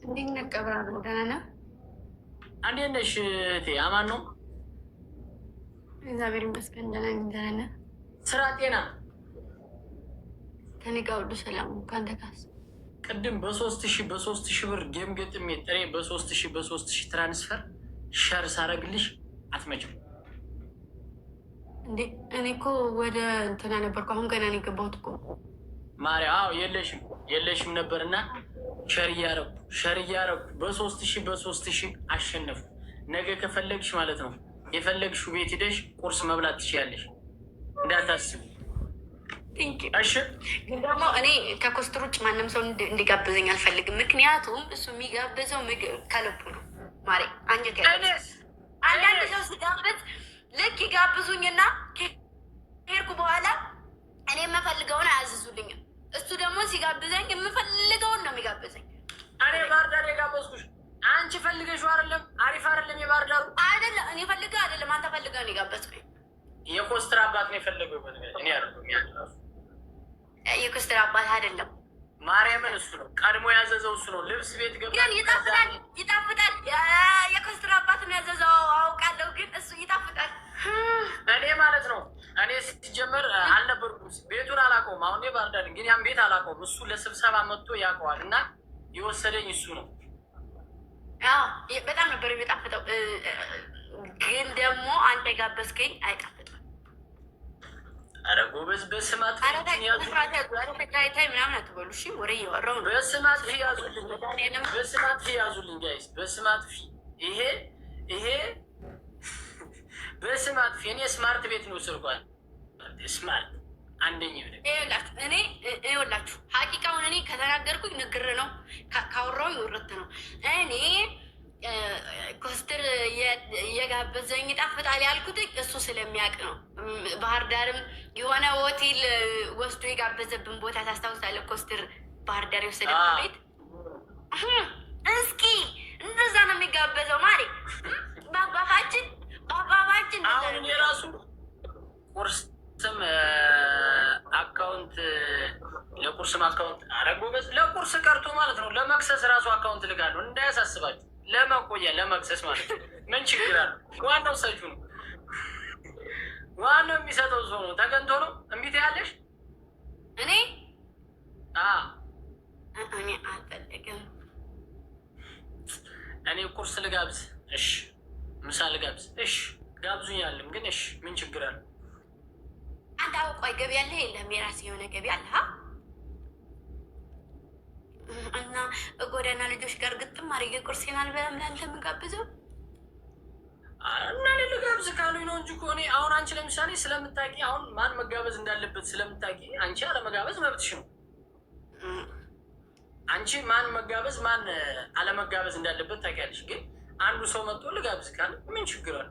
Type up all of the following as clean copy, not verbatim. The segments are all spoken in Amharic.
እንዴት ነህ? ቀብራር ደህና ነህ? እንዴት ነሽ እህቴ? አማን ነው? እግዚአብሔር ይመስገን ደህና ነኝ። ደህና ነህ? ስራ፣ ጤና? ከኔ ጋር ሁሉ ሰላም ነው። ከአንተ ጋርስ? ቅድም በ3000 ብር ጌም ገጥሜ ጥሬ በ3000 ትራንስፈር ሸር ሳረግልሽ አትመጭም እንዴ? እኔ እኮ ወደ እንትና ነበርኩ። አሁን ገና ነው የገባሁት እኮ ማርያ። አዎ የለሽም ነበርና ሸር እያረኩ በ3000 አሸነፍኩ። ነገ ከፈለግሽ ማለት ነው የፈለግሽው ቤት ሂደሽ ቁርስ መብላት ትችያለሽ፣ እንዳታስብ እሺ። ግን ደግሞ እኔ ከኮስትር ውጭ ማንም ሰው እንዲጋብዘኝ አልፈልግም። ምክንያቱም እሱ የሚጋብዘው ምግብ ከልቡ ነው። ማሬ አንጀት ያለ አንዳንድ ሰው ሲጋብዝ ልክ ይጋብዙኝና ከሄድኩ በኋላ እኔ የምፈልገውን አያዝዙልኝም። እሱ ደግሞ ሲጋብዘኝ የምፈልገውን ነው የሚጋብዘኝ። እኔ ባህር ዳር የጋበዝኩሽ አንቺ ፈልገሽው አይደለም? አሪፍ አይደለም? የባህር ዳሩ አይደለም እኔ ፈልገህ አይደለም፣ አንተ ፈልገህ ነው የጋበዝከኝ። የኮስትር አባት ነው የፈለገው። እኔ አይደለም የኮስትር አባት አይደለም። ማርያምን እሱ ነው ቀድሞ ያዘዘው፣ እሱ ነው ልብስ ቤት ገባ። ግን ይጣፍጣል። የኮስትር አባት ነው ያዘዘው አውቃለሁ፣ ግን እሱ ይጣፍጣል። እኔ ማለት ነው እኔ ስትጀመር አልነበርኩም፣ ቤቱን አላውቀውም። አሁን ባህር ዳር ግን ያን ቤት አላውቀውም። እሱ ለስብሰባ መጥቶ ያውቀዋል እና የወሰደኝ እሱ ነው። በጣም ነበር የሚጣፍጠው። ግን ደግሞ አንተ ጋበዝከኝ አይጣፍጥም። ኧረ ጎበዝ በስማት ምናምን አትበሉ እሺ። ወሬ እያወራሁ ነው። በስማት ያዙልኝ ጋይስ፣ በስማት ይሄ በስማት እኔ ስማርት ቤት ነው ስልኳል። ስማርት አንደኛ እኔ ይኸውላችሁ ሀቂቃውን እኔ ከተናገርኩኝ ንግር ነው፣ ካወራሁኝ ውርት ነው። እኔ ኮስትር የጋበዘኝ ይጣፍጣል ያልኩት እሱ ስለሚያውቅ ነው። ባህር ዳርም የሆነ ሆቴል ወስዶ የጋበዘብን ቦታ ታስታውሳለህ? ኮስትር ባህር ዳር የወሰደብን ቤት። እስኪ እንደዛ ነው የሚጋበዘው ማሪ። በአባባችን አሁን የራሱ ቁርስም አካውንት ለቁርስም አካውንት አረጎበዝ ለቁርስ ቀርቶ ማለት ነው ለመክሰስ ራሱ አካውንት ልጋለሁ፣ እንዳያሳስባችሁ። ለመቆያ ለመክሰስ ማለት ነው። ምን ችግር አለ? ዋናው ሰጁ ነው። ዋናው የሚሰጠው ሰው ነው። ተገንቶ ነው እምቢት ያለሽ እኔ አልፈልግም። እኔ ቁርስ ልጋብዝ፣ እሺ። ምሳ ልጋብዝ፣ እሺ። ጋብዙኛልም ግን እሺ፣ ምን ችግር አለ? አንድ አውቋይ ገቢ ያለ የለም? የራሴ የሆነ ገቢ አለ እና ጎዳና ልጆች ጋር ግጥም አድርጌ ቁርሴን አልበላም። ለአንተ የምጋብዘው እና እኔ ልጋብዝ ካሉኝ ነው እንጂ እኮ እኔ አሁን አንቺ ለምሳሌ ስለምታውቂ አሁን ማን መጋበዝ እንዳለበት ስለምታውቂ አንቺ አለመጋበዝ መብትሽ ነው። አንቺ ማን መጋበዝ ማን አለመጋበዝ እንዳለበት ታውቂያለሽ። ግን አንዱ ሰው መጥቶ ልጋብዝ ካለ ምን ችግር አለ?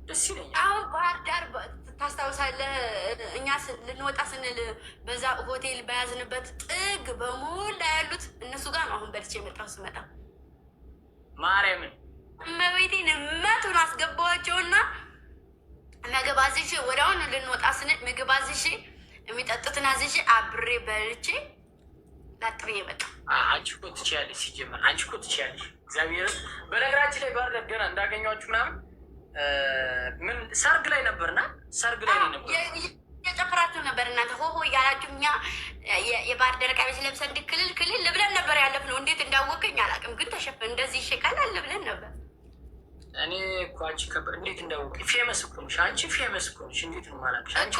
ደስ ይለኛል። አሁን ባህር ዳር ታስታውሳለህ? እኛ ልንወጣ ስንል በዛ ሆቴል በያዝንበት ጥግ በሞላ ያሉት እነሱ ጋር ነው አሁን በልቼ የመጣሁ። ስመጣ ማርያምን እመቤቴን መቱን አስገባኋቸውና ምግብ አዝዤ ወደ አሁን ልንወጣ ስንል ምግብ አዝዤ የሚጠጡትን አዝዤ አብሬ በልቼ ላጥሬ መጣ። አንቺ እኮ ትችያለሽ። ሲጀመር አንቺ እኮ ትችያለሽ። እግዚአብሔርን በነገራችን ላይ ባህር ዳር ገና እንዳገኘኋችሁ ምናምን ምን ሰርግ ላይ ነበርና ሰርግ ላይ ነበር የጨፍራችሁ ነበር እናንተ ሆሆ እያላችሁ። እኛ የባህር ዳር ቀሚስ ለብሰን ክልል ብለን ነበር ያለፍነው። እንዴት እንዳወቀኝ አላውቅም፣ ግን ተሸፍን እንደዚህ ይሸቃላል ብለን ነበር። እኔ እኮ አንቺ ከበር እንዴት እንዳወቀኝ ፌመስ እኮ ነሽ አንቺ፣ ፌመስ እኮ ነሽ። እንዴት ነው የማላውቅሽ አንቺ?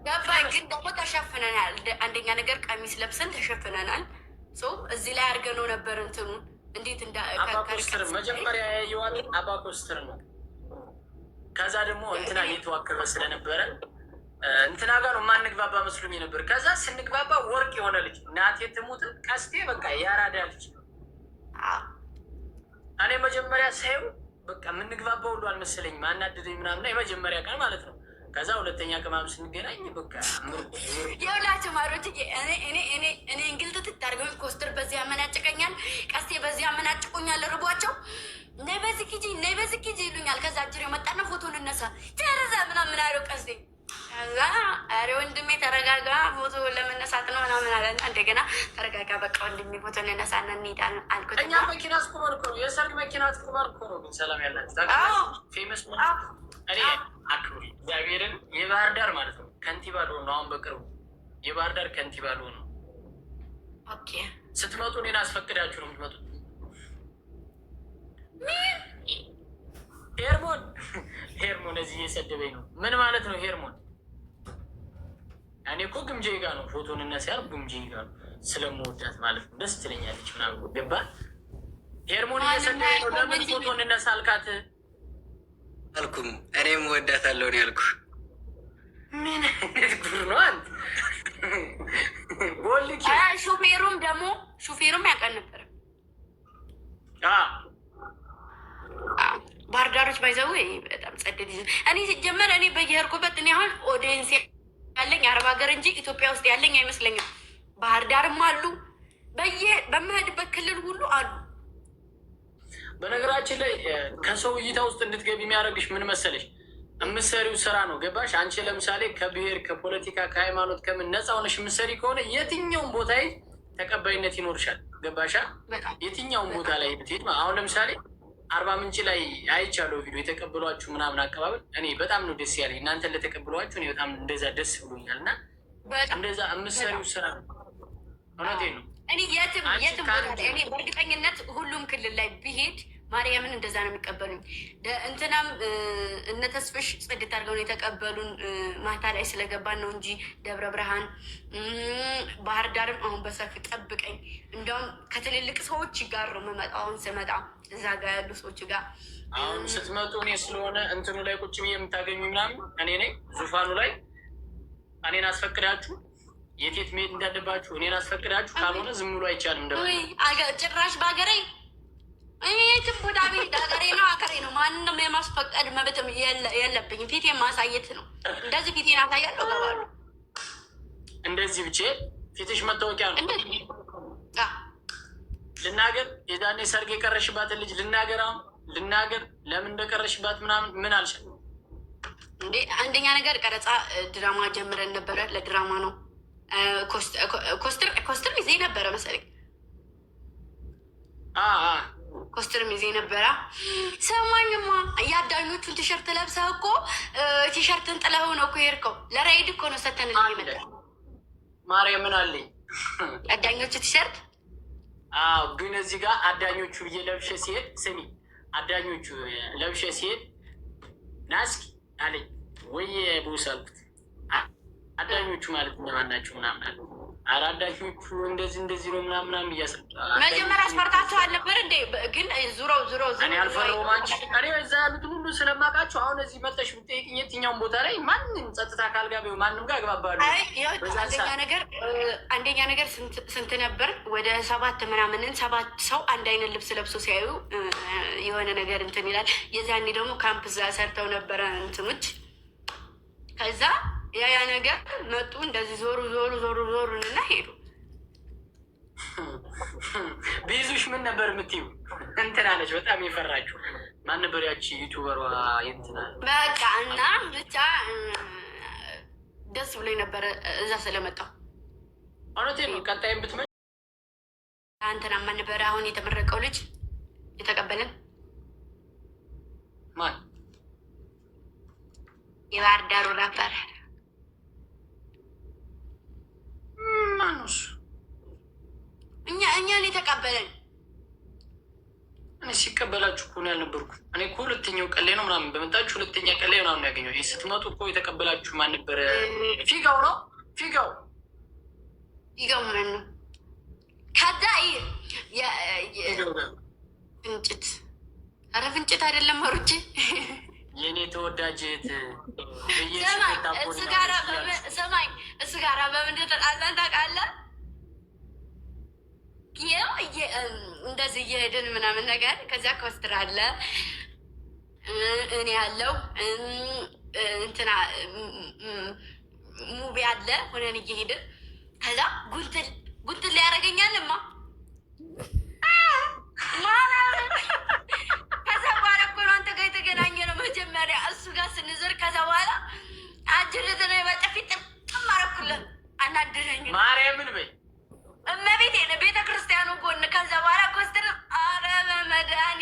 ገባኝ፣ ግን ደግሞ ተሸፍነናል። አንደኛ ነገር ቀሚስ ለብሰን ተሸፍነናል። እዚህ ላይ አድርገነው ነበር እንትኑ እንዴት አባኮስትር መጀመሪያ ያየዋት አባኮስትር ነው። ከዛ ደግሞ እንትና እየተዋከበ ስለነበረ እንትና ጋር ነው የማንግባባ መስሎኝ ነበር። ከዛ ስንግባባ ወርቅ የሆነ ልጅ ናቴ ትሙት ቀስቴ በቃ ያራዳ ልጅ። እኔ መጀመሪያ ሳይው በቃ የምንግባባ ሁሉ አልመሰለኝም፣ አናደደኝ ምናምና የመጀመሪያ ቀን ማለት ነው። ከዛ ሁለተኛ ቀማም ስንገናኝ በቃ የሁላችሁ ማሮች እኔ እንግልት ትታርገው ኮስትር በዚህ ያመናጭቀኛል፣ ቀስቴ በዚህ ያመናጭቁኛል። ርቧቸው ነይ በዚህ ኪጂ ይሉኛል። ከዛ አጅር የመጣና ፎቶን እነሳ ጨረዛ ምናምን አለው ቀስቴ ከዛ ኧረ ወንድሜ ተረጋጋ፣ ፎቶ ለመነሳት ነው ምናምን አለና እንደገና ተረጋጋ፣ በቃ ወንድሜ ፎቶ ልነሳና እንሄዳለን አልኩት። እኛ መኪና አስቁመን እኮ ነው የሰርግ መኪና አስቁመን እኮ ነው። ግን ሰላም ያላችሁ ፌመስ እኔ አክብሪ እግዚአብሔርን የባህር ዳር ማለት ነው ከንቲባ ልሆን ነው። አሁን በቅርቡ የባህር ዳር ከንቲባ ልሆን ነው። ኦኬ ስትመጡ እኔን አስፈቅዳችሁ ነው የምትመጡት። ሄርሞን እዚህ እየሰደበኝ ነው። ምን ማለት ነው ሄርሞን? እኔ እኮ ግምጄ ጋ ነው ፎቶን እነሳ ያል ግምጄ ጋ ነው ስለምወዳት ማለት ነው። ደስ ትለኛለች ምናምን ገባ። ሄርሞን እየሰደበኝ ነው። ለምን ፎቶን እነሳ አልካት? አልኩም እኔም እወዳታለሁ ነው ያልኩ። ምን ጉር ነው አንተ? ቦልኪ ሹፌሩም ያውቃል ነበር። ባህር ዳሮች ባይዘው በጣም ጸደድ እኔ ሲጀመር እኔ በየሄድኩበት እኔ አሁን ኦዲየንስ ያለኝ አረብ ሀገር እንጂ ኢትዮጵያ ውስጥ ያለኝ አይመስለኝም። ባህር ዳርም አሉ፣ በምሄድበት ክልል ሁሉ አሉ። በነገራችን ላይ ከሰው እይታ ውስጥ እንድትገቢ የሚያደርግሽ ምን መሰለሽ? የምትሰሪው ስራ ነው። ገባሽ? አንቺ ለምሳሌ ከብሔር ከፖለቲካ ከሃይማኖት ከምን ነፃ ሆነሽ የምትሰሪ ከሆነ የትኛውን ቦታ ተቀባይነት ይኖርሻል። ገባሻ? የትኛውን ቦታ ላይ ብትሄድ አሁን ለምሳሌ አርባ ምንጭ ላይ አይቻለሁ ቪዲዮ የተቀበሏችሁ ምናምን አቀባበል እኔ በጣም ነው ደስ ያለኝ። እናንተ ለተቀበሏችሁ እኔ በጣም እንደዛ ደስ ብሎኛል። እና እንደዛ የምትሰሪው ስራ ነው። እውነቴን ነው። እኔ የትም ቦታ እኔ በእርግጠኝነት ሁሉም ክልል ላይ ብሄድ ማርያምን እንደዛ ነው የሚቀበሉኝ። እንትናም እነ ተስፍሽ ጽድት አድርገው ነው የተቀበሉን። ማታ ላይ ስለገባን ነው እንጂ ደብረ ብርሃን፣ ባህር ዳርም አሁን በሰፊ ጠብቀኝ። እንዲያውም ከትልልቅ ሰዎች ጋር ነው የምመጣው። አሁን ስመጣ እዛ ጋር ያሉ ሰዎች ጋር አሁን ስትመጡ እኔ ስለሆነ እንትኑ ላይ ቁጭ ብዬ የምታገኙ ምናምን እኔ ነኝ ዙፋኑ ላይ። እኔን አስፈቅዳችሁ የቴት መሄድ እንዳለባችሁ እኔን አስፈቅዳችሁ፣ ካልሆነ ዝም ብሎ አይቻልም። ጭራሽ በሀገሬ ይህትም ቦታ ቤት ሀገሬ ነው ሀገሬ ነው። ማንም የማስፈቀድ መብትም የለብኝም። ፊቴን ማሳየት ነው። እንደዚህ ፊቴን አሳያለሁ፣ ገባሉ። እንደዚህ ብቻ ፊትሽ መታወቂያ ነው። ልናገር የዛኔ ሰርግ የቀረሽባትን ልጅ ልናገር፣ አሁን ልናገር ለምን እንደቀረሽባት ምናምን ምን አልሻል እንዴ? አንደኛ ነገር ቀረጻ ድራማ ጀምረን ነበረ። ለድራማ ነው። ኮስትር ጊዜ ነበረ መሰለኝ ኮስትር ሚዜ ነበራ። ሰማኝማ የአዳኞቹን ቲሸርት ለብሰህ እኮ ቲሸርትን ጥለኸው ነው እኮ የሄድከው። ለራይድ እኮ ነው ሰተን ይመጣ ማርያም ምን አለኝ አዳኞቹ ቲሸርት። አዎ ግን እዚህ ጋር አዳኞቹ ብዬ ለብሼ ሲሄድ ስሚ፣ አዳኞቹ ለብሼ ሲሄድ ናስኪ አለኝ ወይ ቦስ አልኩት። አዳኞቹ ማለት እነማን ናቸው ምናምን አለ። ኧረ አዳኞቹ እንደዚህ ነው ምናምን እያስረዳ መጀመሪያ አስፈርታቸው አልነበር እንዴ? ግን ዙረው እኔ አልፈረውም። አንቺ እኔ እዛ ያሉትን ሁሉ ስለማውቃቸው አሁን እዚህ መጠሽ ብትጠይቅኝ የትኛውን ቦታ ላይ ማንም ጸጥታ አካል ጋር ቢሆን ማንም ጋር አግባባሉ። አንደኛ ነገር ስንት ነበር? ወደ 7 ምናምንን 7 ሰው አንድ አይነት ልብስ ለብሶ ሲያዩ የሆነ ነገር እንትን ይላል። የዛኔ ደግሞ ካምፕ እዛ ሰርተው ነበረ እንትኖች። ከዛ ያ ነገር መጡ። እንደዚህ ዞሩ እና ሄዱ። ቢይዙሽ ምን ነበር የምትይው? እንትን አለች በጣም የፈራችሁ ማን ነበር? ያቺ ዩቱበሯ እንትና በቃ እና ብቻ ደስ ብሎኝ ነበረ እዛ ስለመጣሁ። እውነቴን ነው። ቀጣይም ብትመጪ እንትና ማን ነበረ አሁን የተመረቀው ልጅ የተቀበለን? ማን? የባህር ዳሩ ነበር። ማኑስ? እኛን የተቀበለን። እኔ ሲቀበላችሁ እኮ ነው ያልነበርኩ። እኔ እኮ ሁለተኛው ቀን ላይ ነው ምናምን በመጣችሁ ሁለተኛ ቀን ላይ ምናምን ያገኘው። ይህ ስትመጡ እኮ የተቀበላችሁ ማን ነበረ? ፊጋው ነው ፊጋው ማለት ነው። ከዛ ፍንጭት፣ ኧረ ፍንጭት አይደለም አሩቼ የእኔ ተወዳጅት ሰማኝ። እሱ ጋራ በምንድን ተጣላን ታውቃለህ? እንደዚህ እየሄድን ምናምን ነገር ከዚያ ኮስትር አለ እኔ ያለው እንትና ሙቢ አለ ሆነን እየሄድን ከዛ ጉንትል ሊያደርገኛልማ ከዛ በኋላ እኮ ነው አንተ ጋር የተገናኘ ነው መጀመሪያ እሱ ጋር ስንዞር ከዛ በኋላ አጅርት ነው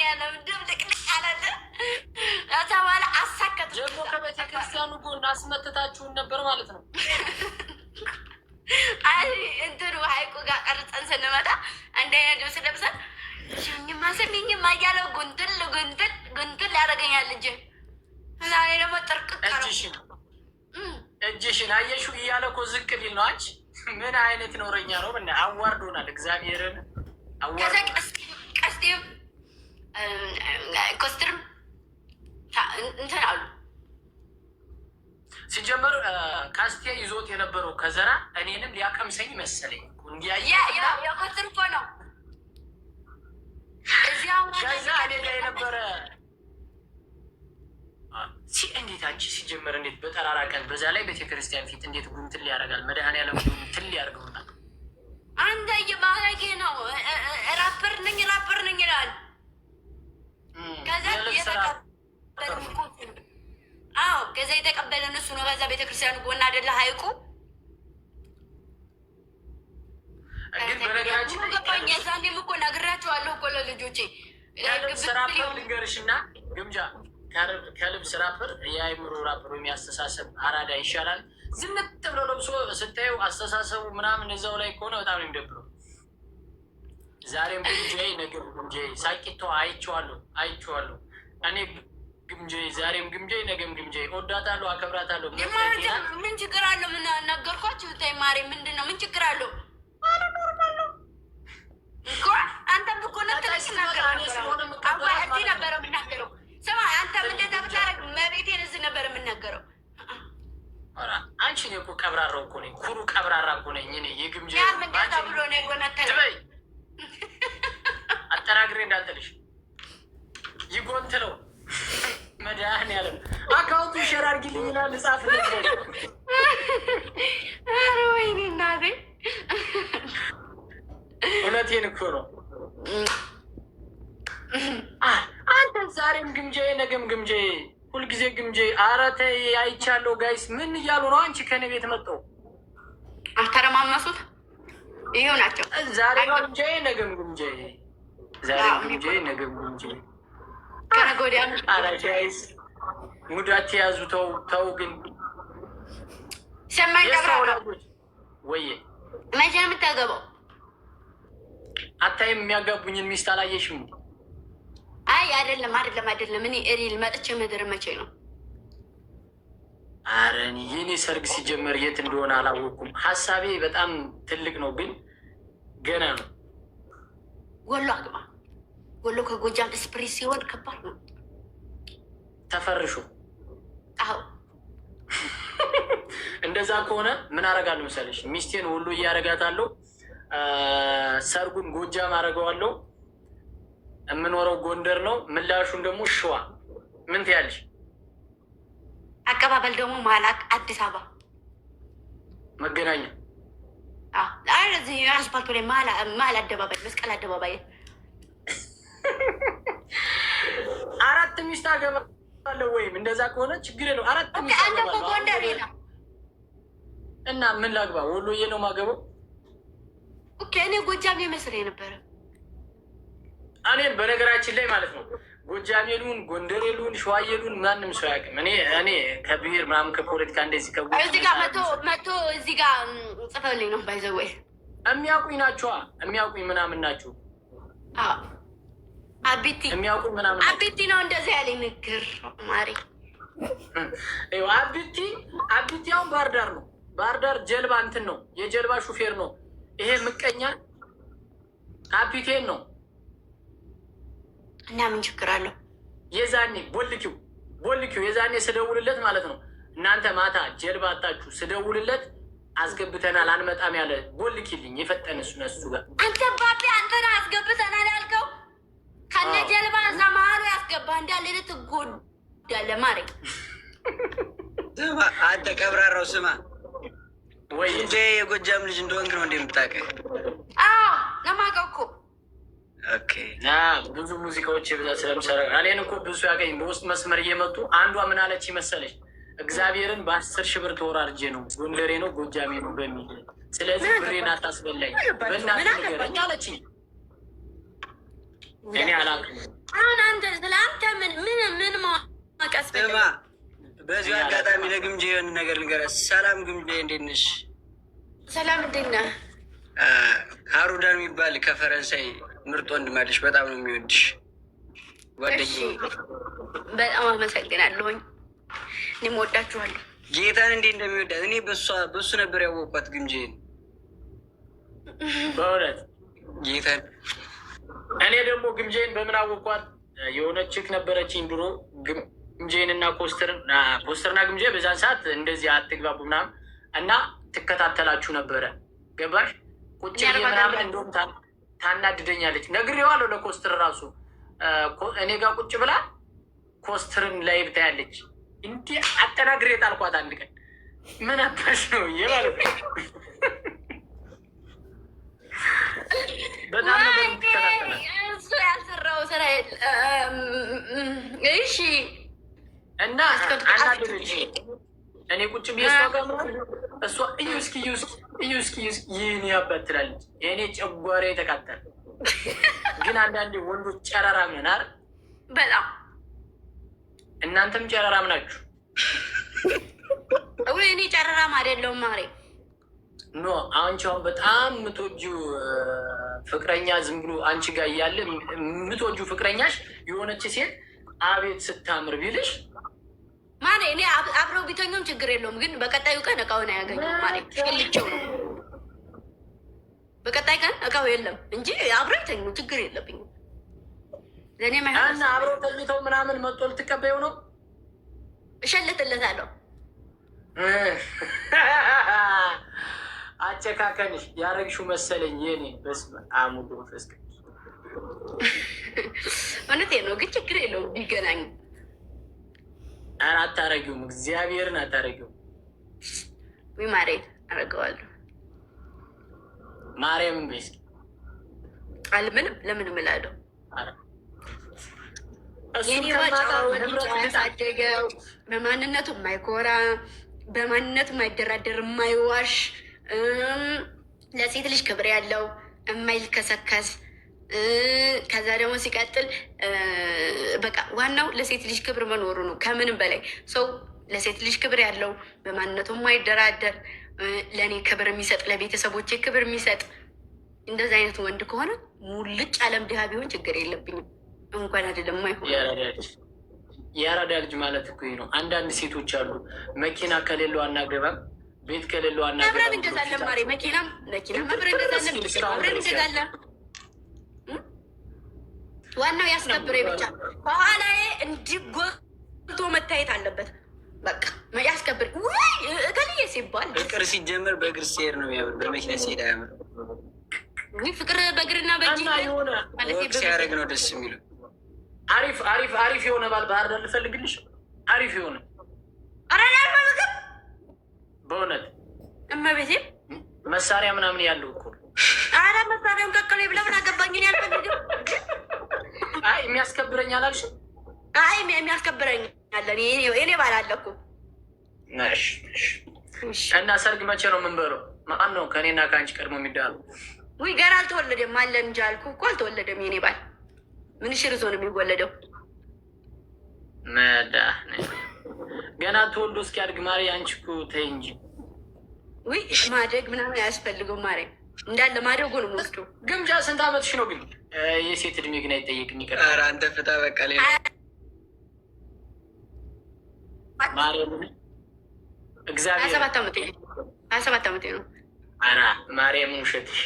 መድኃኒዓለም ድብልቅልቅ አላለ። ከዛ በኋላ አሳከቱ ደግሞ ከቤተ ክርስቲያኑ ጎን አስመትታችሁን ነበር ማለት ነው። አይ እንትኑ ሀይቁ ጋር ቀርጸን ስንመጣ አንድ አይነት ልብስ ለብሰን ሽኝማ ስሚኝማ እያለው ጉንትል ያደርገኛል ልጅ። ዛሬ ደግሞ ጥርቅቅ እጅሽን አየሽው እያለ እኮ ዝቅ ሊል ነው። አንቺ ምን አይነት ኖረኛ ነው? ምን አዋርዶናል። እግዚአብሔርን ቀስቴም ኮስትርም እንትን አሉ። ሲጀመር ካስቴ ይዞት የነበረው ከዘራ እኔንም ሊያቀምሰኝ መሰለኝ። የኮስትር እኮ ነው ከዛ እኔ ጋር የነበረ እንዴት አንቺ ሲጀመር እንዴት በጠራራ ቀን በዛ ላይ ቤተክርስቲያን ፊት እንዴት ጉንትል ያደርጋል? መድኃኒዓለም ጉንትል ያደርገውናል። አንተ የማረጌ ነው ራፐር ነኝ ይላል። ከዛ ከዛ የተቀበለን እሱ ነው። ከዛ ቤተክርስቲያኑ ጎን አይደለ ሀይቁ። ግን በነገራችን ዛኔም እኮ ነግራቸዋለሁ እኮ ለልጆቼ ከልብስ ራፐር ልንገርሽና ግምጃ ከልብስ ራፐር የአይምሮ ራፐር የሚያስተሳሰብ አራዳ ይሻላል። ዝምጥ ብሎ ለብሶ ስታየው አስተሳሰቡ ምናምን እዛው ላይ ከሆነ በጣም ነው የሚደብረው። ዛሬም ግምጃዬ ነገም ግምጃዬ ሳቂቶ አይቼዋለሁ። እኔ ግምጃዬ ዛሬም ግምጃዬ ነገም ግምጃዬ እወዳታለሁ፣ አከብራታለሁ። ምን ችግር አለው? ምን ነገርኳችሁ? ታይ ማሬ ምንድን ነው? ምን ችግር አለው? አንተም እኮ ነበረ የምናገረው። ስማ አንተም እንደዛ ብታደርግ መቤቴን እዚህ ነበር የምናገረው። አንቺ እኔ እኮ ቀብራራው እኮ ነኝ፣ ኩሩ ቀብራራ እኮ ነኝ እኔ። የግምጃ ምንደዛ ብሎ ነው የጎነተለ አጠናግሬ እንዳልጥልሽ ይጎንትለው መድኃኒዓለም አካውንቱ ሸር አድርጊልኝና ልጻፍልኝ። ኧረ ወይኔ እናቴ እውነቴን እኮ ነው። አንተ ዛሬም ግምጃዬ ነገም ግምጃዬ ሁልጊዜ ግምጃዬ። ኧረ ተይ አይቻለሁ። ጋይስ ምን እያሉ ነው? አንቺ ከኔ ቤት መጣሁ አልተረማመሱት ይሄው ናቸው። ዛሬም ግምጃዬ ነገም ግምጃዬ፣ ዛሬም ግምጃዬ ነገም ግምጃዬ። ከነገ ወዲያ ኧረ ጋይስ ሙዳት የያዙ ተው ግን ሰማኝ። ቀብራ ወይዬ መቼ ነው የምታገባው? አታይም? የሚያጋቡኝን ሚስት አላየሽም? አይ አይደለም። እኔ ኤሪል መጥቼ ምድር መቼ ነው? ኧረ እኔ የኔ ሰርግ ሲጀመር የት እንደሆነ አላወቅኩም። ሀሳቤ በጣም ትልቅ ነው፣ ግን ገና ነው። ወሎ አግባ። ወሎ ከጎጃም ስፕሪስ ሲሆን ከባድ ነው። ተፈርሾ አዎ። እንደዛ ከሆነ ምን አደርጋለሁ መሰለሽ? ሚስቴን ወሎ እያደረጋታለሁ፣ ሰርጉን ጎጃም አደርገዋለሁ። የምኖረው ጎንደር ነው፣ ምላሹን ደግሞ ሸዋ። ምን ትያለሽ? አቀባበል ደግሞ ማላክ አዲስ አበባ መገናኛ። እዚህ አስፓልቱ ላይ ማል አደባባይ፣ መስቀል አደባባይ። 4 ሚስት አገባለሁ ወይም እንደዛ ከሆነ ችግር የለው። 4 ሚስት አገባለሁ። ጎንደር ነው እና ምን ላግባ? ወሎዬ ነው ማገባው። ኦኬ እኔ ጎጃም መስሎኝ ነበረ። እኔን በነገራችን ላይ ማለት ነው ጎጃም የሉን ጎንደር የሉን ሸዋ የሉን ማንም ሰው ያውቅም። እኔ ከብሔር ምናምን ከፖለቲካ እንደዚህ እዚህ ጋር መቶ እዚህ ጋር ጽፈልኝ ነው ባይዘወይ የሚያውቁኝ ናቸዋ። የሚያውቁኝ ምናምን ናቸው። አቢቲ የሚያውቁኝ ምናምን አቢቲ ነው እንደዚህ ያለኝ ንግር ማሪ። አቢቲ አሁን ባህር ዳር ነው። ባህር ዳር ጀልባ እንትን ነው፣ የጀልባ ሹፌር ነው። ይሄ ምቀኛ ካፒቴን ነው። እና ምን ችግር አለው? የዛኔ ቦልኪው የዛኔ ስደውልለት ማለት ነው እናንተ ማታ ጀልባ አጣችሁ ስደውልለት አስገብተናል አንመጣም ያለ ቦልኪልኝ የፈጠነ እሱ ጋር አንተ ባቢ አንተን አስገብተናል ያልከው ከነ ጀልባ እዛ መሀሉ ያስገባ እንዳለ ልትጎዳለ ማሬ። ስማ አንተ ቀብራራው ስማ ወይ እንዴ የጎጃም ልጅ እንደሆንክ ነው እንደምታውቀው? አዎ ለማውቀው እኮ ኦኬ። ብዙ ሙዚቃዎች የብዛ ስለምሰራ እኔን እኮ ብዙ ያገኝ በውስጥ መስመር እየመጡ አንዷ ምን አለች ይመሰለች? እግዚአብሔርን በ10 ሺህ ብር ተወራርጄ ነው ጎንደሬ ነው ጎጃሜ ነው በሚል ስለዚህ ብሬን አታስበላኝ በእናትህ ንገረኝ አለችኝ። እኔ አላውቅም። አሁን አንተ ስለ አንተ ምን ማቀስ ስማ፣ በዚሁ አጋጣሚ ለግምጄ የሆነ ነገር ልንገርህ። ሰላም ግምጄ፣ እንዴት ነሽ? ሰላም እንዴት ነህ? ሀሩዳን የሚባል ከፈረንሳይ ምርጥ ወንድም አለሽ፣ በጣም ነው የሚወድሽ ጓደኛዬ። በጣም አመሰግናለሁኝ። እኔም ወዳችኋለሁ። ጌታን እንዴት እንደሚወዳት እኔ በሱ ነበር ያወቅኳት ግምጄን፣ በእውነት ጌታን። እኔ ደግሞ ግምጄን በምን አወቅኳት? የሆነች ችክ ነበረችኝ ድሮ ግምጄን እና ኮስተርና ግምጄ በዛን ሰዓት እንደዚህ አትግባቡ ምናምን እና ትከታተላችሁ ነበረ። ገባሽ? ቁጭ ምናምን እንደውም ታናድደኛለች። ነግሬዋለሁ ለኮስተር ራሱ እኔ ጋር ቁጭ ብላ ኮስተርን ላይ ብታያለች። እንዲህ አጠናግሬ ጣልኳት አንድ ቀን። ምን አባሽ ነው ማለት ነው። በጣም ነበር የምትከታተላት። እሱ ያልሰራው ስራ እሺ። እና አናደደች። እኔ ቁጭ ብዬ እሷ ጋር እሷ እዩ እስኪ ይህን ያባት ትላለች። የእኔ ጨጓራ የተቃጠለ ግን አንዳንዴ ወንዶች ጨረራም ነን አይደል? በጣም እናንተም ጨረራም ናችሁ። እኔ ጨረራም አይደለሁም ማሬ። ኖ አንቺ አሁን በጣም የምትወጂው ፍቅረኛ ዝም ብሎ አንቺ ጋር እያለ የምትወጂው ፍቅረኛሽ የሆነች ሴት አቤት ስታምር ቢልሽ ማሬ፣ እኔ አብረው ቢተኙም ችግር የለውም። ግን በቀጣዩ ቀን እቃውን አያገኙም ማሬ። ሽልቸው ነው በቀጣይ ቀን እቃው የለም እንጂ አብረው ይተኙ ችግር የለብኝም። ለእኔ እና አብረው ተኝተው ምናምን መጥቶ ልትቀበየው ነው? እሸልትለታለሁ። አጨካከንሽ ያረግሹ መሰለኝ። የኔ በስመ አብ ወወልድ ወመንፈስ ቅዱስ። እውነቴን ነው ግን ችግር የለውም ቢገናኙ። ኧረ አታረጊውም፣ እግዚአብሔርን አታረጊውም። ወይ ማሬ አረገዋለሁ። ማርያምን በይ እስኪ። አልምንም ለምን እምላለሁ? ያሳደገው በማንነቱ የማይኮራ በማንነቱ የማይደራደር የማይዋሽ ለሴት ልጅ ክብር ያለው የማይልከሰከስ ከዛ ደግሞ ሲቀጥል በቃ ዋናው ለሴት ልጅ ክብር መኖሩ ነው። ከምንም በላይ ሰው ለሴት ልጅ ክብር ያለው በማንነቱ የማይደራደር ለእኔ ክብር የሚሰጥ ለቤተሰቦቼ ክብር የሚሰጥ እንደዚህ አይነት ወንድ ከሆነ ሙልጭ አለም ድሃ ቢሆን ችግር የለብኝም። እንኳን አይደለም አይሆን የአራዳ ልጅ ማለት እኮ ነው። አንዳንድ ሴቶች አሉ መኪና ከሌለው አናገባም፣ ቤት ከሌለው አናገባም። አብረን እንገዛለን ማሬ፣ መኪና አብረን እንገዛለን። ዋናው ያስከብረኝ ብቻ። ከኋላዬ እንዲህ ጎልቶ መታየት አለበት። በቃ ያስከብር እከልዬ ሲባል ፍቅር ሲጀምር በእግር ሲሄድ ነው የሚያምር፣ በመኪና ሲሄድ አያምር። ፍቅር በእግርና በእጅ ሲያደርግ ነው ደስ የሚለው። አሪፍ የሆነ ባል ባህር ዳር ልፈልግልሽ። አሪፍ የሆነ አረናልፈልግም በእውነት እመቤቴ መሳሪያ ምናምን ያለው እኮ። አረ መሳሪያውን ቀቀለ ብለምን አገባኝን ያልፈልግም። አይ የሚያስከብረኝ አላልሽ? አይ የሚያስከብረኝ አለን። እኔ ባል አለ እኮ። እና ሰርግ መቼ ነው የምንበለው? ማን ነው ከእኔና ከአንቺ ቀድሞ የሚዳሩ? ውይ ገና አልተወለደም አለን እንጂ አልኩ እኮ አልተወለደም። የኔ ባል ምን ሽርዞ ነው የሚወለደው? ገና ተወልዶ እስኪያድግ ማሪ፣ አንቺ እኮ ተይ እንጂ። ውይ ማደግ ምናምን አያስፈልገው ማሪ፣ እንዳለ ማደጉ ነው የምወስደው። ግምጃ ስንት አመትሽ ነው ግን? የሴት እድሜ ግን አይጠየቅም። ይቀር። ኧረ አንተ ፍታ በቃ። ሌላ ማርያምን እግዚአብሔር 27 ዓመቴ ነው። ኧረ ማርያምን ውሸትሽ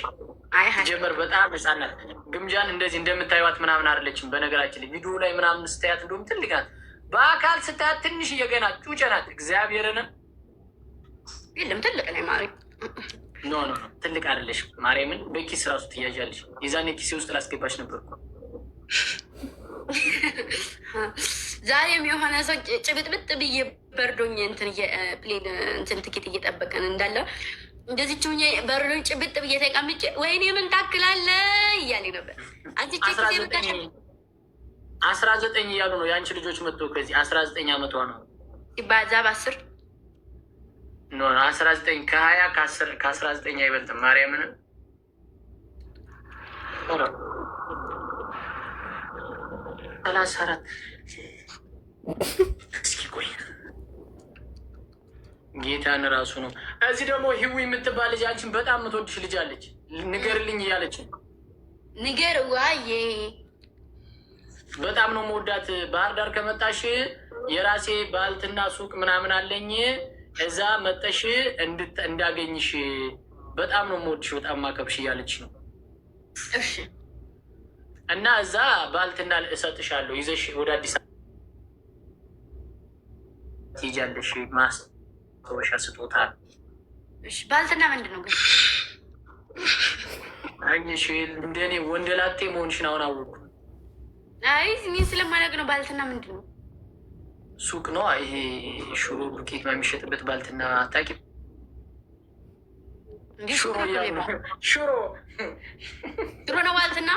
ጀመር። በጣም ህጻናት ግምጃን እንደዚህ እንደምታዩት ምናምን አይደለችም። በነገራችን ላይ ቪዲዮ ላይ ምናምን ስታያት እንደውም ትልቅ ናት። በአካል ስታያት ትንሽ እየገና ጩጬ ናት። እግዚአብሔርን የለም ትልቅ ላይ ማሪ። ኖ ትልቅ አይደለሽም። ማርያምን በኪስ ራሱ ትያዣለሽ። የዛኔ ኪሴ ውስጥ ላስገባሽ ነበር እኮ። ዛሬም የሆነ ሰው ጭብጥብጥ ብዬ በርዶኝ ፕሌን ትኬት እየጠበቀን እንዳለ እንደዚህ ቹኛ በርዶኝ ጭብጥ ብዬ ተቀምጬ ወይኔ ምን ታክላለ እያለ ነበር። አንቺ 19 እያሉ ነው የአንቺ ልጆች መጥቶ ከዚህ 19 ዓመቷ ነው ሲባዛ በ10 ኖ 19 ከ20 ከ19 አይበልጥም። ማርያምን 34 እስኪ ቆይ ጌታን ራሱ ነው። እዚህ ደግሞ ህዊ የምትባል ልጅ አንቺን በጣም የምትወድሽ ልጅ አለች። ንገርልኝ እያለች ንገር ዋዬ በጣም ነው መወዳት። ባህር ዳር ከመጣሽ የራሴ ባልትና ሱቅ ምናምን አለኝ እዛ መጠሽ እንዳገኝሽ በጣም ነው መወድሽ፣ በጣም ማከብሽ እያለች ነው። እሺ እና እዛ ባልትና እሰጥሻለሁ ይዘሽ ወደ አዲስ አበባ ትሄጃለሽ። ማስታወሻ ስጦታ። እሺ ባልትና ምንድን ነው ግን? አየሽ እንደኔ ወንደላጤ መሆንሽን አሁን አወቅኩ። አይ እኔ ስለማላውቅ ነው። ባልትና ምንድን ነው? ሱቅ ነው ይሄ ሽሮ ዱቄት የሚሸጥበት ባልትና አታውቂም? ሽሮ ሽሮ ነው ባልትና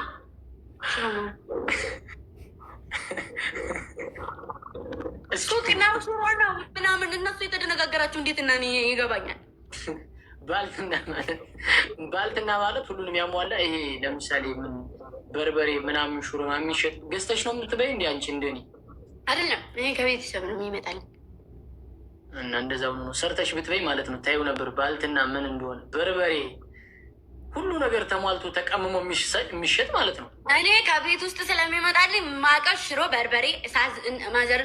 ሽሮ ነው ሱቅና ሽሮ ነው ምናምን እነሱ የተደነጋገራችሁ እንዴት እና እኔ ይገባኛል። ባልትና ማለት ሁሉንም ያሟላ። ይሄ ለምሳሌ ምን በርበሬ ምናምን ሽሮ የሚሸጥ ገዝተሽ ነው የምትበይ? እንዲ አንቺ እንደኔ አይደለም። እኔ ከቤተሰብ ነው የሚመጣል እና እንደዛው ነው ሰርተሽ ብትበይ ማለት ነው። ታዩ ነበር ባልትና ምን እንደሆነ። በርበሬ ሁሉ ነገር ተሟልቶ ተቀምሞ የሚሸጥ ማለት ነው። እኔ ከቤት ውስጥ ስለሚመጣልኝ ማቀሽ ሽሮ፣ በርበሬ ማዘር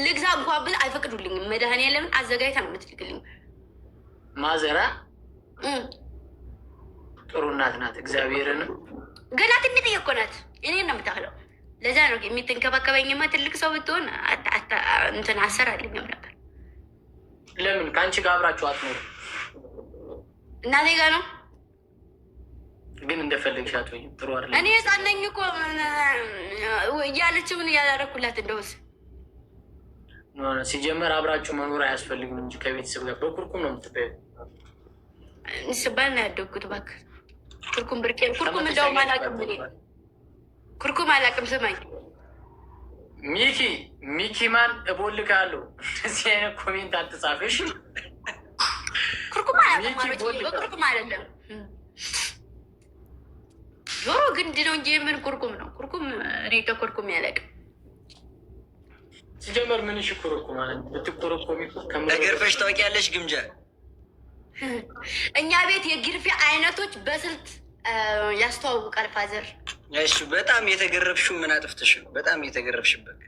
ልግዛ እንኳ ብል አይፈቅዱልኝም። መድኃኒዓለምን አዘጋጅታ ነው የምትልክልኝ። ማዘራ ጥሩ እናት ናት። እግዚአብሔርን ገና ትንጥ እኮ ናት። እኔን ነው የምታክለው። ለዛ ነው የምትንከባከበኝማ። ትልቅ ሰው ብትሆን እንትን አሰራልኝም ነበር። ለምን ከአንቺ ጋር አብራችሁ አትኖሩ? እናቴ ጋር ነው ግን እንደፈለግሻት ወይ ጥሩ አይደለም። እኔ ህፃን ነኝ እኮ እያለች ምን እያላረኩላት እንደውስ ሲጀመር አብራችሁ መኖር አያስፈልግም እንጂ ከቤተሰብ ጋር በኩርኩም ነው የምትበዩ። ስባል ነው ያደግኩት። እባክህ ኩርኩም ብርቄ ኩርኩም እንደውም አላውቅም። እኔ ኩርኩም አላውቅም። ስማኝ ሚኪ ማን እቦልካለሁ። እዚህ አይነት ኮሜንት አትጻፍሽ። ኩርኩም አላውቅም ማለት በኩርኩም አይደለም። ጆሮ ግንድ ነው እንጂ ምን ኩርኩም ነው? ኩርኩም እኔ ከኩርኩም ያለቅም። ሲጀመር ምን ኩርኩም ማለት ብትኮረኮሚ ተገርፈሽ ታውቂያለሽ? ግምጃ እኛ ቤት የግርፊያ አይነቶች በስልት ያስተዋውቃል ፋዘር። እሺ በጣም የተገረፍሽው ምን አጥፍተሽ? በጣም የተገረፍሽበት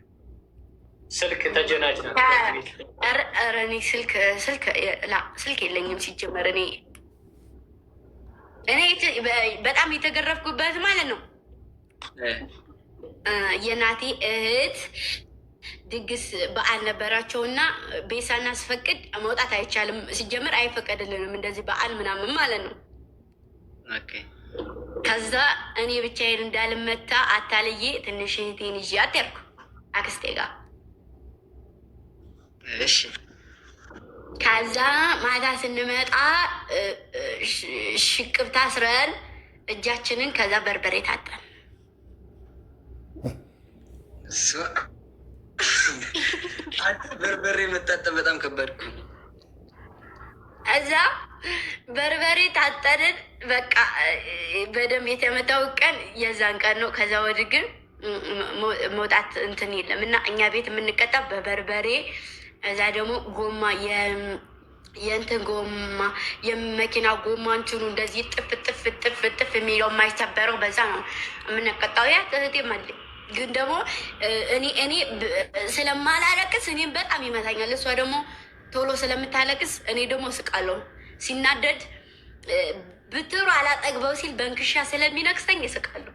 ስልክ ተጀናጅ ነው። ኧረ እኔ ስልክ የለኝም ሲጀመር። እኔ በጣም የተገረፍኩበት ማለት ነው። የናቴ እህት ድግስ በዓል ነበራቸው እና ቤሳና አስፈቅድ መውጣት አይቻልም። ሲጀምር አይፈቀድልንም እንደዚህ በዓል ምናምን ማለት ነው። ከዛ እኔ ብቻዬን እንዳልመታ አታልዬ ትንሽ እህቴን ይዤ አትያልኩ አክስቴ ጋር። እሺ ከዛ ማታ ስንመጣ ሽቅብ ታስረን እጃችንን ከዛ በርበሬ ታጠን። በርበሬ መታጠን በጣም ከባድ እኮ። እዛ በርበሬ ታጠንን። በቃ በደንብ የተመታው ቀን የዛን ቀን ነው። ከዛ ወዲህ ግን መውጣት እንትን የለም እና እኛ ቤት የምንቀጣ በበርበሬ። እዛ ደግሞ ጎማ የእንትን ጎማ የመኪና ጎማ እንትኑ እንደዚህ ጥፍ ጥፍ ጥፍ ጥፍ የሚለው የማይሰበረው በዛ ነው የምንቀጣው። ያ እህቴ ማለኝ ግን ደግሞ እኔ ስለማላለቅስ እኔም በጣም ይመታኛል። እሷ ደግሞ ቶሎ ስለምታለቅስ እኔ ደግሞ እስቃለሁ። ሲናደድ ብትሩ አላጠግበው ሲል በእንክሻ ስለሚነክሰኝ እስቃለሁ።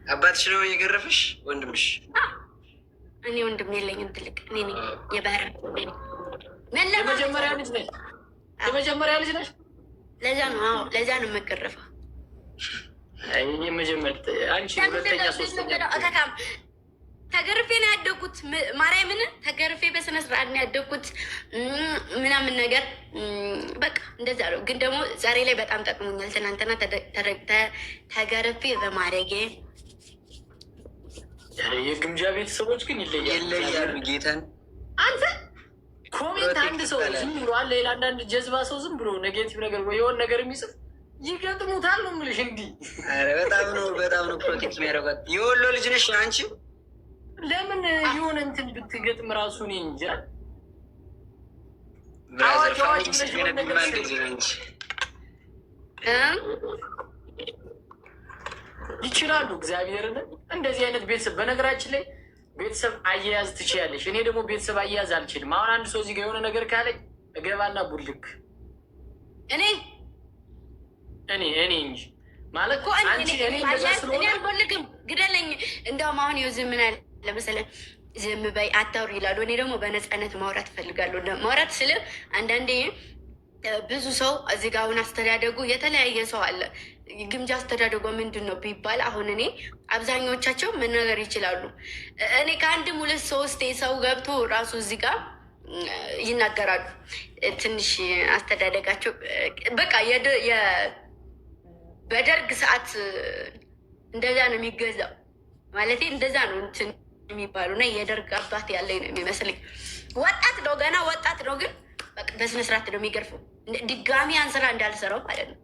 አባትሽ ነው የገረፈሽ? ወንድምሽ? እኔ ወንድም የለኝም። ትልቅ እኔ ነኝ። የባህር የመጀመሪያ ልጅ ነሽ? የመጀመሪያ ልጅ ነሽ? ለዛ ነው የምገረፈው። አንቺ ሁለተኛ ሶስተኛ ተገርፌ ነው ያደጉት። ማርያምን ተገርፌ በስነ ስርዓት ነው ያደጉት ምናምን ነገር በቃ እንደዛ ነው። ግን ደግሞ ዛሬ ላይ በጣም ጠቅሞኛል። ትናንትና ተገርፌ በማድረጌ የግምጃ ቤተሰቦች ግን ይለያሉ። ጌታን አንተ ኮሜንት አንድ ሰው ዝም ብሎ አለ ሌላ አንዳንድ ጀዝባ ሰው ዝም ብሎ ኔጌቲቭ ነገር ወይ የሆነ ነገር የሚጽፍ ይገጥሙታል ነው የምልሽ። እንዲህ በጣም ነው በጣም ነው ፕሮቴክት የሚያደርጓት። የወሎ ልጅ ነሽ አንቺ? ለምን የሆነ እንትን ብትገጥም ራሱ እኔ እንጃ። ብራዘር ፋሚሊ ስለነግማ እንደዚህ ነው እንጂ ይችላሉ። እግዚአብሔርን እንደዚህ አይነት ቤተሰብ በነገራችን ላይ ቤተሰብ አያያዝ ትችያለሽ። እኔ ደግሞ ቤተሰብ አያያዝ አልችልም። አሁን አንድ ሰው እዚህ ጋር የሆነ ነገር ካለኝ እገባና ቡልክ እኔ እንጂ ማለት እኔ አልቦልክም፣ ግደለኝ። እንደውም አሁን ይኸው ዝም ምን አለ ለመሰለህ ዝም በይ አታውሪ ይላሉ። እኔ ደግሞ በነፃነት ማውራት እፈልጋለሁ። ማውራት ስል አንዳንዴ ብዙ ሰው እዚህ ጋር አሁን አስተዳደጉ የተለያየ ሰው አለ። ግምጃ አስተዳደጉ ምንድን ነው ቢባል አሁን እኔ አብዛኞቻቸው መናገር ይችላሉ። እኔ ከአንድም ሁለት ሶስት ሰው ገብቶ ራሱ እዚህ ጋር ይናገራሉ። ትንሽ አስተዳደጋቸው በቃ በደርግ ሰዓት እንደዛ ነው የሚገዛው ማለት እንደዛ ነው እንትን የሚባሉ እና የደርግ አባት ያለኝ ነው የሚመስለኝ። ወጣት ነው ገና ወጣት ነው፣ ግን በስነስርዓት ነው የሚገርፈው። ድጋሚ ያን ስራ እንዳልሰራው ማለት ነው።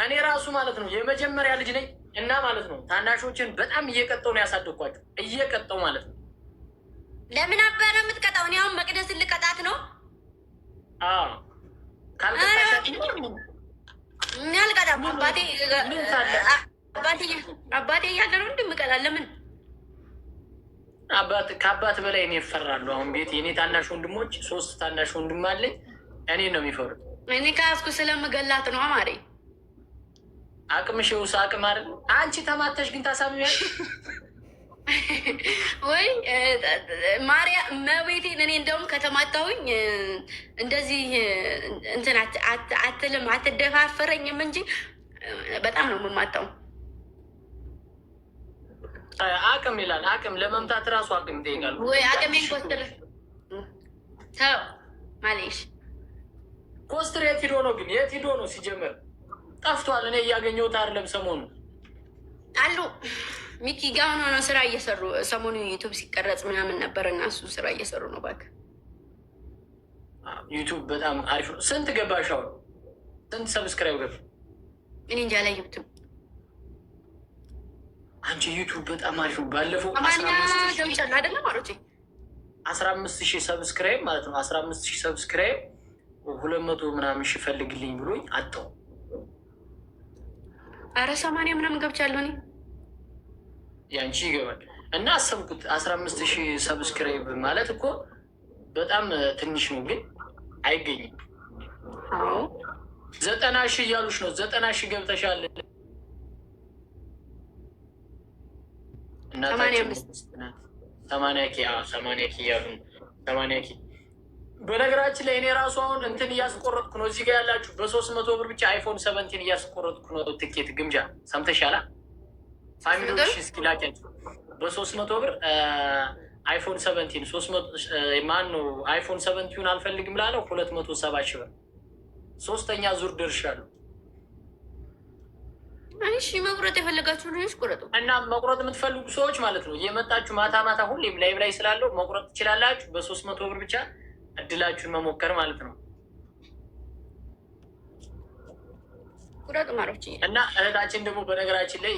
እኔ ራሱ ማለት ነው የመጀመሪያ ልጅ ነኝ እና ማለት ነው ታናሾችን በጣም እየቀጠው ነው ያሳደግኳቸው። እየቀጠው ማለት ነው። ለምን አባረ የምትቀጣው? እኔ አሁን መቅደስን ልቀጣት ነው። አልቀጣም። አባቴ እያለ ነው እንደምቀጣ። ለምን ከአባት በላይ እኔ እፈራለሁ። አሁን ቤት የኔ ታናሽ ወንድሞች 3 ታናሽ ወንድም አለኝ። እኔ ነው የሚፈሩት። እኔ ከያዝኩ ስለምገላት ነው አማሬ። አቅምሽ ውስጥ አቅም አይደል? አንቺ ተማተሽ ግን ታሳምኛል ወይ ማርያም መቤቴን። እኔ እንደውም ከተማታሁኝ እንደዚህ እንትን አትልም አትደፋፈረኝም እንጂ በጣም ነው የምማታው። አቅም ይላል። አቅም ለመምታት እራሱ አቅም ይጠይቃል ወይ? አቅሜን ኮስትር ተው ማለሽ። ኮስትር የት ሂዶ ነው ግን? የት ሂዶ ነው? ሲጀመር ጠፍቷል። እኔ እያገኘሁት አይደለም። ሰሞኑን አሉ ሚኪ ጋር ሆኖ ስራ እየሰሩ ሰሞኑን ዩቱብ ሲቀረጽ ምናምን ነበር እና እሱ ስራ እየሰሩ ነው። እባክህ ዩቱብ በጣም አሪፍ ነው። ስንት ገባሽ አሁን? ስንት ሰብስክራይብ ገባ? እኔ እንጃ አላየሁትም። አንቺ ዩቱብ በጣም አሪፍ ነው። ባለፈው 15,000 ሰብስክራይብ ማለት ነው። 15,000 ሰብስክራይብ 200 ምናምን ሺህ ፈልግልኝ ብሎኝ አጣው። አረ 80 ምናምን ገብቻለሁ እኔ። ያንቺ ይገባል እና አሰብኩት 15,000 ሰብስክራይብ ማለት እኮ በጣም ትንሽ ነው፣ ግን አይገኝም። 90,000 እያሉሽ ነው። 90,000 ገብተሻል። 80,000 እያሉ 80,000። በነገራችን ላይ እኔ ራሱ አሁን እንትን እያስቆረጥኩ ነው። እዚህ ጋር ያላችሁ በ300 ብር ብቻ አይፎን 17 እያስቆረጥኩ ነው። ትኬት ግምጃ ሰምተሻላ? ፋሚሊዎች እስኪ ላኪያቸው። በ300 ብር አይፎን 17 ማን ነው አይፎን 17 አልፈልግም ላለው 270 ሺህ ብር 3ኛ ዙር ደርሻለሁ። እሺ መቁረጥ የፈለጋችሁ ልጆች ቁረጡ። እና መቁረጥ የምትፈልጉ ሰዎች ማለት ነው እየመጣችሁ ማታ ማታ ሁሌም ላይቭ ላይ ስላለው መቁረጥ ትችላላችሁ። በ300 ብር ብቻ እድላችሁን መሞከር ማለት ነው። ቁረጡ ማሮች። እና እህታችን ደግሞ በነገራችን ላይ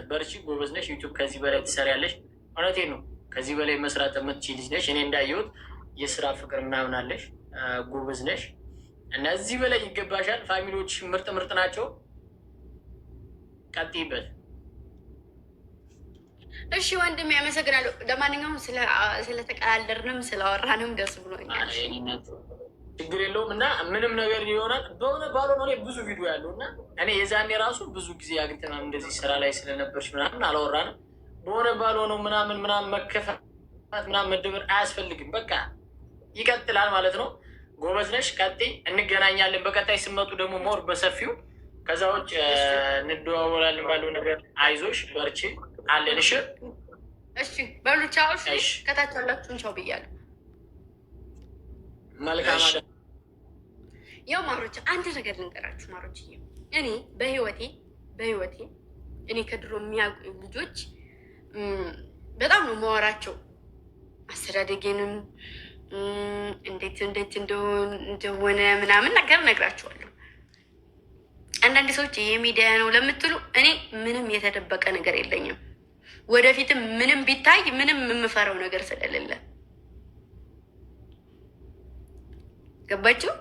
በርቺ፣ ጎበዝ ነሽ። ዩቱብ ከዚህ በላይ ትሰሪያለሽ። እውነቴን ነው። ከዚህ በላይ መስራት የምትችል ልጅ ነሽ። እኔ እንዳየሁት የስራ ፍቅር ምናምን አለሽ። ጎበዝ ነሽ እና እዚህ በላይ ይገባሻል። ፋሚሊዎች ምርጥ ምርጥ ናቸው። ቀጥይበት። እሺ ወንድም ያመሰግናለሁ። ለማንኛውም ስለተቀላለድንም ስላወራንም ደስ ብሎኛል። ችግር የለውም እና ምንም ነገር ይሆናል። በሆነ ባልሆነ ብዙ ቪዲዮ ያለው እና እኔ የዛኔ ራሱ ብዙ ጊዜ አግኝተናል። እንደዚህ ስራ ላይ ስለነበርሽ ምናምን አላወራንም። በሆነ ባልሆነው ምናምን መከፋት ምናምን መደበር አያስፈልግም። በቃ ይቀጥላል ማለት ነው። ጎበዝ ነሽ፣ ቀጥይ። እንገናኛለን በቀጣይ ስመጡ ደግሞ ሞር በሰፊው። ከዛ ውጭ እንደዋወላለን ባለው ነገር። አይዞሽ፣ በርቺ አለን። እሺ እሺ፣ በሉ ቻው። እሺ ከታች ያላችሁን ቻው ብያለሁ። መልካም አለ። ያው ማሮች አንድ ነገር ልንገራችሁ ማሮች፣ እኔ በህይወቴ እኔ ከድሮ የሚያውቁ ልጆች በጣም ነው የማወራቸው። አስተዳደጌንም እንዴት እንደሆነ ምናምን ነገር ነግራቸዋለሁ። አንዳንድ ሰዎች ይሄ ሚዲያ ነው ለምትሉ እኔ ምንም የተደበቀ ነገር የለኝም። ወደፊትም ምንም ቢታይ ምንም የምፈራው ነገር ስለሌለ ገባችሁ?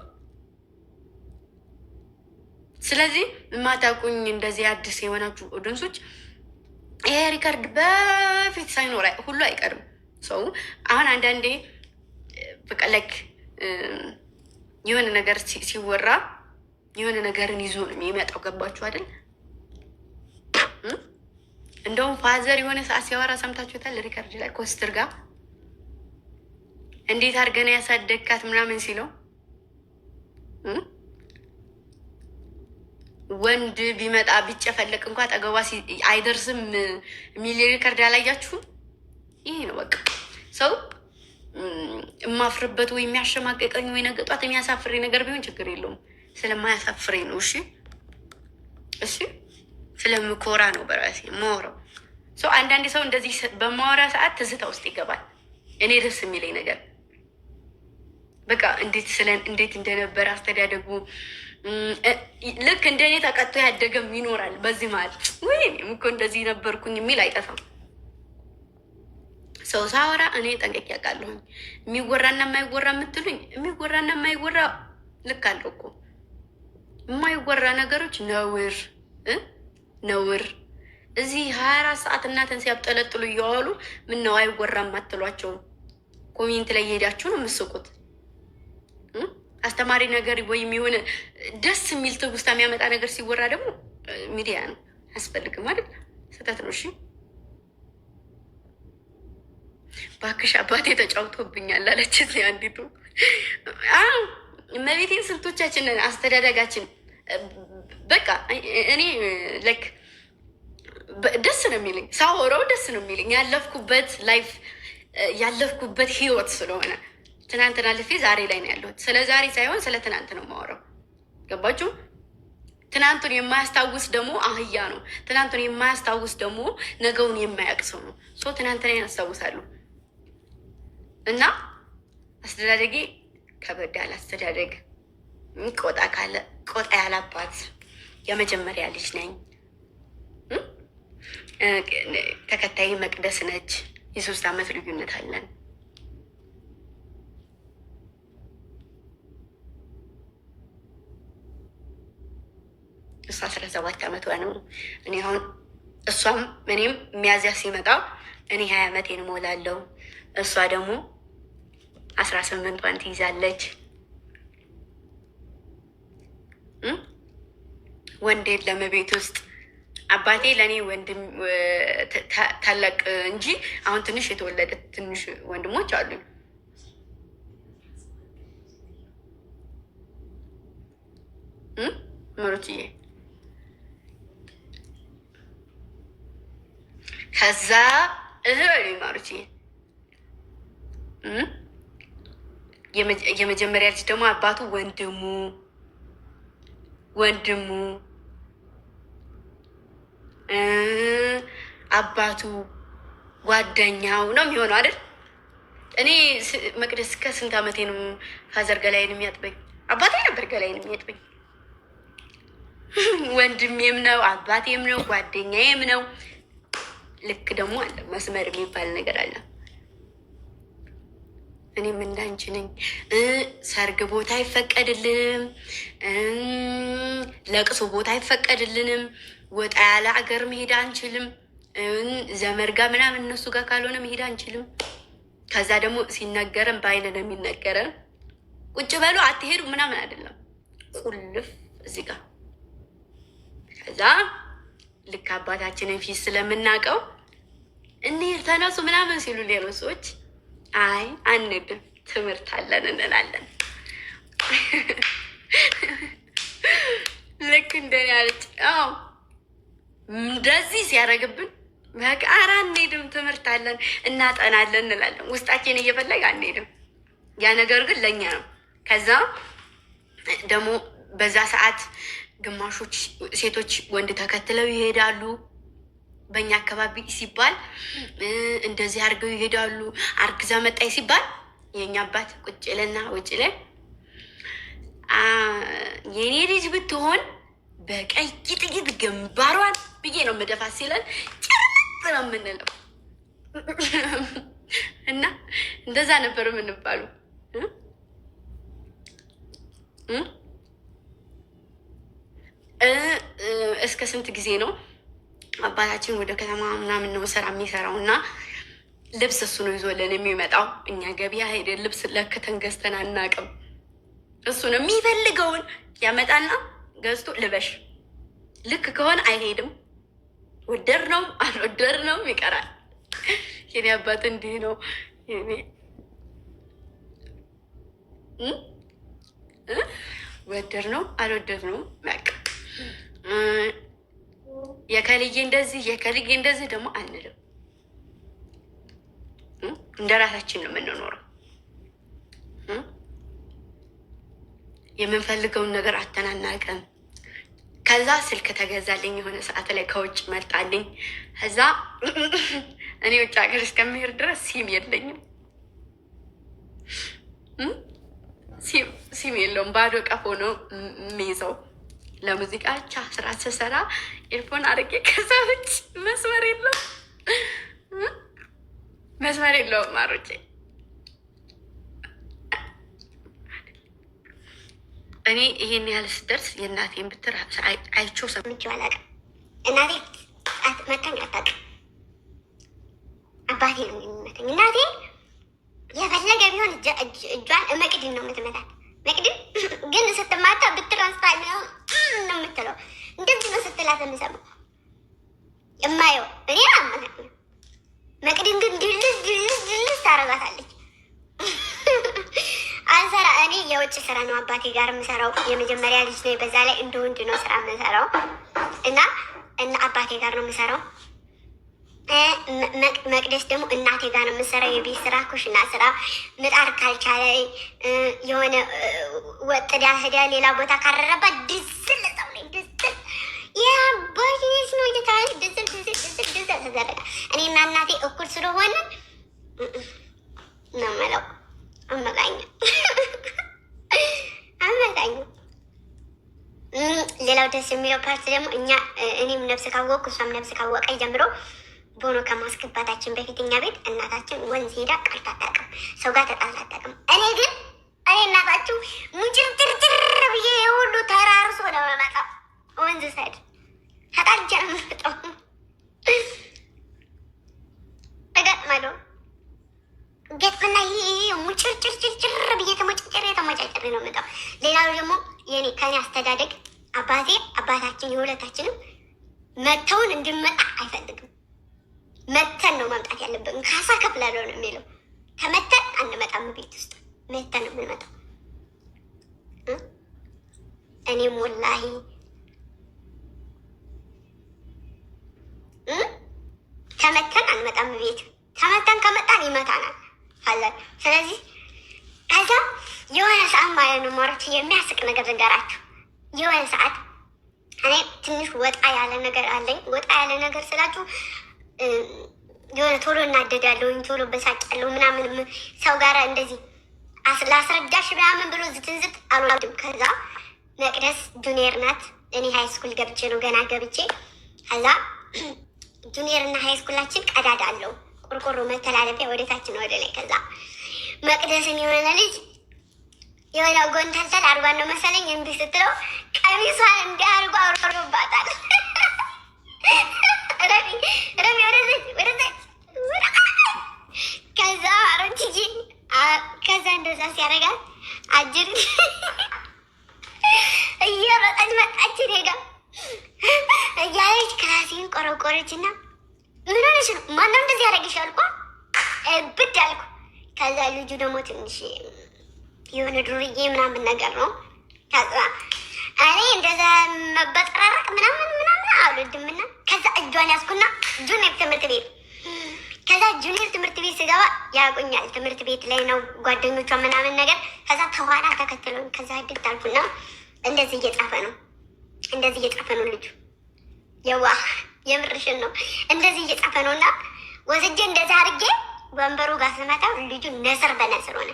ስለዚህ የማታውቁኝ እንደዚህ አዲስ የሆናችሁ ኦዲየንሶች ይሄ ሪከርድ በፊት ሳይኖር ሁሉ አይቀርም። ሰው አሁን አንዳንዴ በቃ ላይክ የሆነ ነገር ሲወራ የሆነ ነገርን ይዞ ነው የሚመጣው። ገባችሁ አይደል? እንደውም ፋዘር የሆነ ሰዓት ሲያወራ ሰምታችሁታል። ሪከርድ ላይ ኮስትር ጋር እንዴት አድርገን ያሳደግካት ምናምን ሲለው ወንድ ቢመጣ ቢጨፈለቅ እንኳ ጠገቧ አይደርስም የሚል ሪከርድ አላያችሁም? ይሄ ነው በቃ ሰው የማፍርበት ወይ የሚያሸማቀቀኝ ወይ ነገ ጧት የሚያሳፍሬ ነገር ቢሆን ችግር የለውም። ስለማያሳፍሬ ነው። እሺ ስለምኮራ ነው በራሴ የማወራው። ሰው አንዳንድ ሰው እንደዚህ በማወራ ሰዓት ትዝታ ውስጥ ይገባል። እኔ ደስ የሚለኝ ነገር በቃ እንዴት እንደነበረ አስተዳደጉ ልክ እንደኔ ተቀጥቶ ያደገም ይኖራል። በዚህ መሀል ወይ እኮ እንደዚህ ነበርኩኝ የሚል አይጠፋም። ሰው ሳወራ እኔ ጠንቀቅ ያውቃለሁኝ። የሚወራና የማይወራ የምትሉኝ የሚወራና የማይወራ ልክ አለው እኮ የማይወራ ነገሮች ነውር እዚህ 24 ሰዓት እናትን ሲያብጠለጥሉ እየዋሉ ምነው አይወራም አትሏቸውም? ኮሜንት ላይ እየሄዳችሁ ነው የምትስቁት። አስተማሪ ነገር ወይም የሆነ ደስ የሚል ትውስታ የሚያመጣ ነገር ሲወራ ደግሞ ሚዲያ ነው አያስፈልግም አይደል? ስህተት ነው። እሺ ባክሽ አባቴ ተጫውቶብኛል አለች አንዲቱ። እመቤቴን ስንቶቻችንን አስተዳደጋችን በቃ እኔ ላይክ ደስ ነው የሚለኝ ሳወራው ደስ ነው የሚለኝ ያለፍኩበት ላይፍ ያለፍኩበት ህይወት ስለሆነ ትናንትና ልፌ ዛሬ ላይ ነው ያለሁት። ስለ ዛሬ ሳይሆን ስለ ትናንት ነው የማወራው። ገባችሁ? ትናንቱን የማያስታውስ ደግሞ አህያ ነው። ትናንቱን የማያስታውስ ደግሞ ነገውን የማያውቅ ሰው ነው። ትናንትና ያስታውሳሉ እና አስተዳደጌ ከበድ ያለ አስተዳደግ ቆጣ ያላባት የመጀመሪያ ልጅ ነኝ። ተከታይ መቅደስ ነች። የ3 ዓመት ልዩነት አለን። እሷ 17 ዓመቷ ነው። እኔ አሁን እሷም እኔም ሚያዝያ ሲመጣ እኔ 20 ዓመቴን እሞላለሁ። እሷ ደግሞ 18ቷን ትይዛለች። ወንድ የለም ቤት ውስጥ። አባቴ ለእኔ ወንድም ታላቅ እንጂ አሁን ትንሽ የተወለደ ትንሽ ወንድሞች አሉኝ። ምሩትዬ ከዛ ማሩትዬ የመጀመሪያ ልጅ ደግሞ አባቱ ወንድሙ አባቱ ጓደኛው ነው የሚሆነው አይደል? እኔ መቅደስ ከስንት ዓመቴ ነው ፋዘር ገላይን የሚያጥበኝ? አባቴ ነበር ገላይን የሚያጥበኝ። ወንድሜም ነው አባቴም ነው ጓደኛዬም ነው። ልክ ደግሞ አለ መስመር የሚባል ነገር አለ። እኔም እንዳንቺ ነኝ። ሰርግ ቦታ አይፈቀድልንም፣ ለቅሶ ቦታ አይፈቀድልንም፣ ወጣ ያለ አገር መሄድ አንችልም፣ ዘመድ ጋር ምናምን እነሱ ጋር ካልሆነ መሄድ አንችልም። ከዛ ደግሞ ሲነገረን በአይነ ነው የሚነገረን። ቁጭ በሉ አትሄዱ ምናምን አይደለም፣ ቁልፍ እዚህ ጋር። ከዛ ልክ አባታችንን ፊት ስለምናውቀው እንሂድ ተነሱ ምናምን ሲሉ ሌሎች ሰዎች አይ አንድም ትምህርት አለን እንላለን። ልክ እንደኔ አለች። እንደዚህ ሲያደርግብን በቃ ኧረ አንሄድም ትምህርት አለን እናጠናለን እንላለን። ውስጣችን እየፈለገ አንሄድም። ያ ነገር ግን ለእኛ ነው። ከዛ ደግሞ በዛ ሰዓት ግማሾች ሴቶች ወንድ ተከትለው ይሄዳሉ። በእኛ አካባቢ ሲባል እንደዚህ አድርገው ይሄዳሉ። አርግዛ መጣይ ሲባል የእኛ አባት ቁጭ ልና ውጭ ላይ የኔ ልጅ ብትሆን በቀይ ጥይት ግንባሯን ብዬ ነው የምደፋት ሲለን ጭርጥ ነው የምንለው። እና እንደዛ ነበር የምንባሉ። እስከ ስንት ጊዜ ነው አባታችን ወደ ከተማ ምናምን ነው ስራ የሚሰራው እና ልብስ እሱ ነው ይዞልን የሚመጣው። እኛ ገበያ ሄደን ልብስ ለክተን ገዝተን አናቅም። እሱ ነው የሚፈልገውን ያመጣና ገዝቶ ልበሽ፣ ልክ ከሆነ አይሄድም፣ ወደር ነው አልወደር ነው ይቀራል። የኔ አባት እንዲህ ነው። ወደር ነው አልወደር ነው በቃ። የከልዬ እንደዚህ የከልዬ እንደዚህ ደግሞ አንልም። እንደ ራሳችን ነው የምንኖረው። የምንፈልገውን ነገር አተናናቀም። ከዛ ስልክ ተገዛልኝ የሆነ ሰዓት ላይ ከውጭ መጣልኝ። ከዛ እኔ ውጭ ሀገር እስከምሄድ ድረስ ሲም የለኝም። ሲም የለውም፣ ባዶ ቀፎ ነው የሚይዘው። ለሙዚቃ ብቻ ስራ ስሰራ ኤርፎን አድርጌ ከዛ ውጭ መስመር የለውም፣ መስመር የለውም። ማሮቼ እኔ ይሄን ያህል ስደርስ የእናቴን ብትር አይቼው ሰምቼ አላውቅም። እናቴ መታኝ አታውቅም። አባቴ ነው የሚመታኝ። እናቴ የፈለገ ቢሆን እጇን መቅድን ነው የምትመታት። መቅድን ግን ስትማታ ብትር አንስታ ነው የምትለው። እንደዚህ ነው ስትላት የምሰማው የማየው። እኔ መቅድን ግን ድልስ ታረጋታለች። አንሰራ እኔ የውጭ ስራ ነው አባቴ ጋር የምሰራው። የመጀመሪያ ልጅ ነው። በዛ ላይ እንደ ወንድ ነው ስራ የምሰራው እና አባቴ ጋር ነው የምሰራው። መቅደስ ደግሞ እናቴ ጋር ነው የምሰራው። የቤት ስራ፣ ኩሽና ስራ። ምጣድ ካልቻለ የሆነ ወጥዳ ሄዳ ሌላ ቦታ ካረረባት ድስል ሰው ላይ ድስል የአባቴስ ነው እየተባለ ድስል ተዘረጋ። እኔና እናቴ እኩል ስለሆነ ነው የምለው። አመቃኝ። ሌላው ደስ የሚለው ፓርት ደግሞ እኔም ነፍስ ካወቅኩ እሷም ነፍስ ካወቀ ጀምሮ ቦኖ ከማስገባታችን በፊት እኛ ቤት እናታችን ወንዝ ሄዳ ቀርታ አታውቅም፣ ሰው ጋር ተጣልታ አታውቅም። እኔ እናታችሁ ሙጭርጭርጭር ብዬ የሁሉ ተራርሶ ነው የምመጣው። ወንዝ ሰድ ተጣልቼ ነው የምመጣው። እገጥማለሁ ገጥምና ሙጭርጭርጭር ብዬ ተሞጫጭሬ ነው የምመጣው። ሌላው ደግሞ ከኔ አስተዳደግ አባታችን የሁለታችንም መተውን እንድንመጣ አይፈልግም። መተን ነው መምጣት ያለብን። ካሳ ከፍላለሁ ነው የሚለው። ተመተን አንመጣም። ቤት ውስጥ መተን ነው የምንመጣው። እኔም ወላሂ ተመተን አንመጣም። ቤት ተመተን ከመጣን ይመታናል አለን። ስለዚህ ከዛ የሆነ ሰዓት ማለት ነው ማሮች፣ የሚያስቅ ነገር ልንገራችሁ። የሆነ ሰዓት እኔ ትንሽ ወጣ ያለ ነገር አለኝ። ወጣ ያለ ነገር ስላችሁ የሆነ ቶሎ እናደዳለሁኝ፣ ቶሎ በሳጫለሁ ምናምን። ሰው ጋር እንደዚህ ላስረዳሽ ምናምን ብሎ ዝትንዝት አልወድም። ከዛ መቅደስ ጁኒየር ናት፣ እኔ ሀይ ስኩል ገብቼ ነው ገና ገብቼ። ከዛ ጁኒየር እና ሀይ ስኩላችን ቀዳዳ አለው፣ ቆርቆሮ መተላለፊያ ወደታችን ወደ ላይ። ከዛ መቅደስን የሆነ ልጅ የሆነ ጎንተልተል አርጓን ነው መሰለኝ እምቢ ስትለው ቀሚሷን እንዲህ አርጓ አውርዶባታል። ረቢ ወደዘች ከዛ አሮችዬ ከዛ እንደዛ ሲያደርጋት አጅር እየሮጠች መጣች ኔጋ እያለች ክላሴን ቆረቆረች እና ምን ሆነሽ ነው? ማነው እንደዚህ ያደረግሽ አልኳ። ብድ አልኩ። ከዛ ልጁ ደግሞ ትንሽ የሆነ ዱርዬ ምናምን ነገር ነው። ከዛ እኔ እንደዛ መበጠራረቅ ምናምን አልወድምና ከዛ እጇን ያዝኩና ጁኒየር ትምህርት ቤት ከዛ ጁኒየር ትምህርት ቤት ስገባ ያቆኛል። ትምህርት ቤት ላይ ነው ጓደኞቿ ምናምን ነገር። ከዛ ከኋላ ተከትሎኝ ከዛ ድት አልኩና እንደዚህ እየጻፈ ነው ልጁ። የዋህ የምርሽን ነው። እንደዚህ እየጻፈ ነው እና ወስጄ እንደዚህ አድርጌ ወንበሩ ጋር ስመጣው ልጁ ነስር በነስር ሆነ፣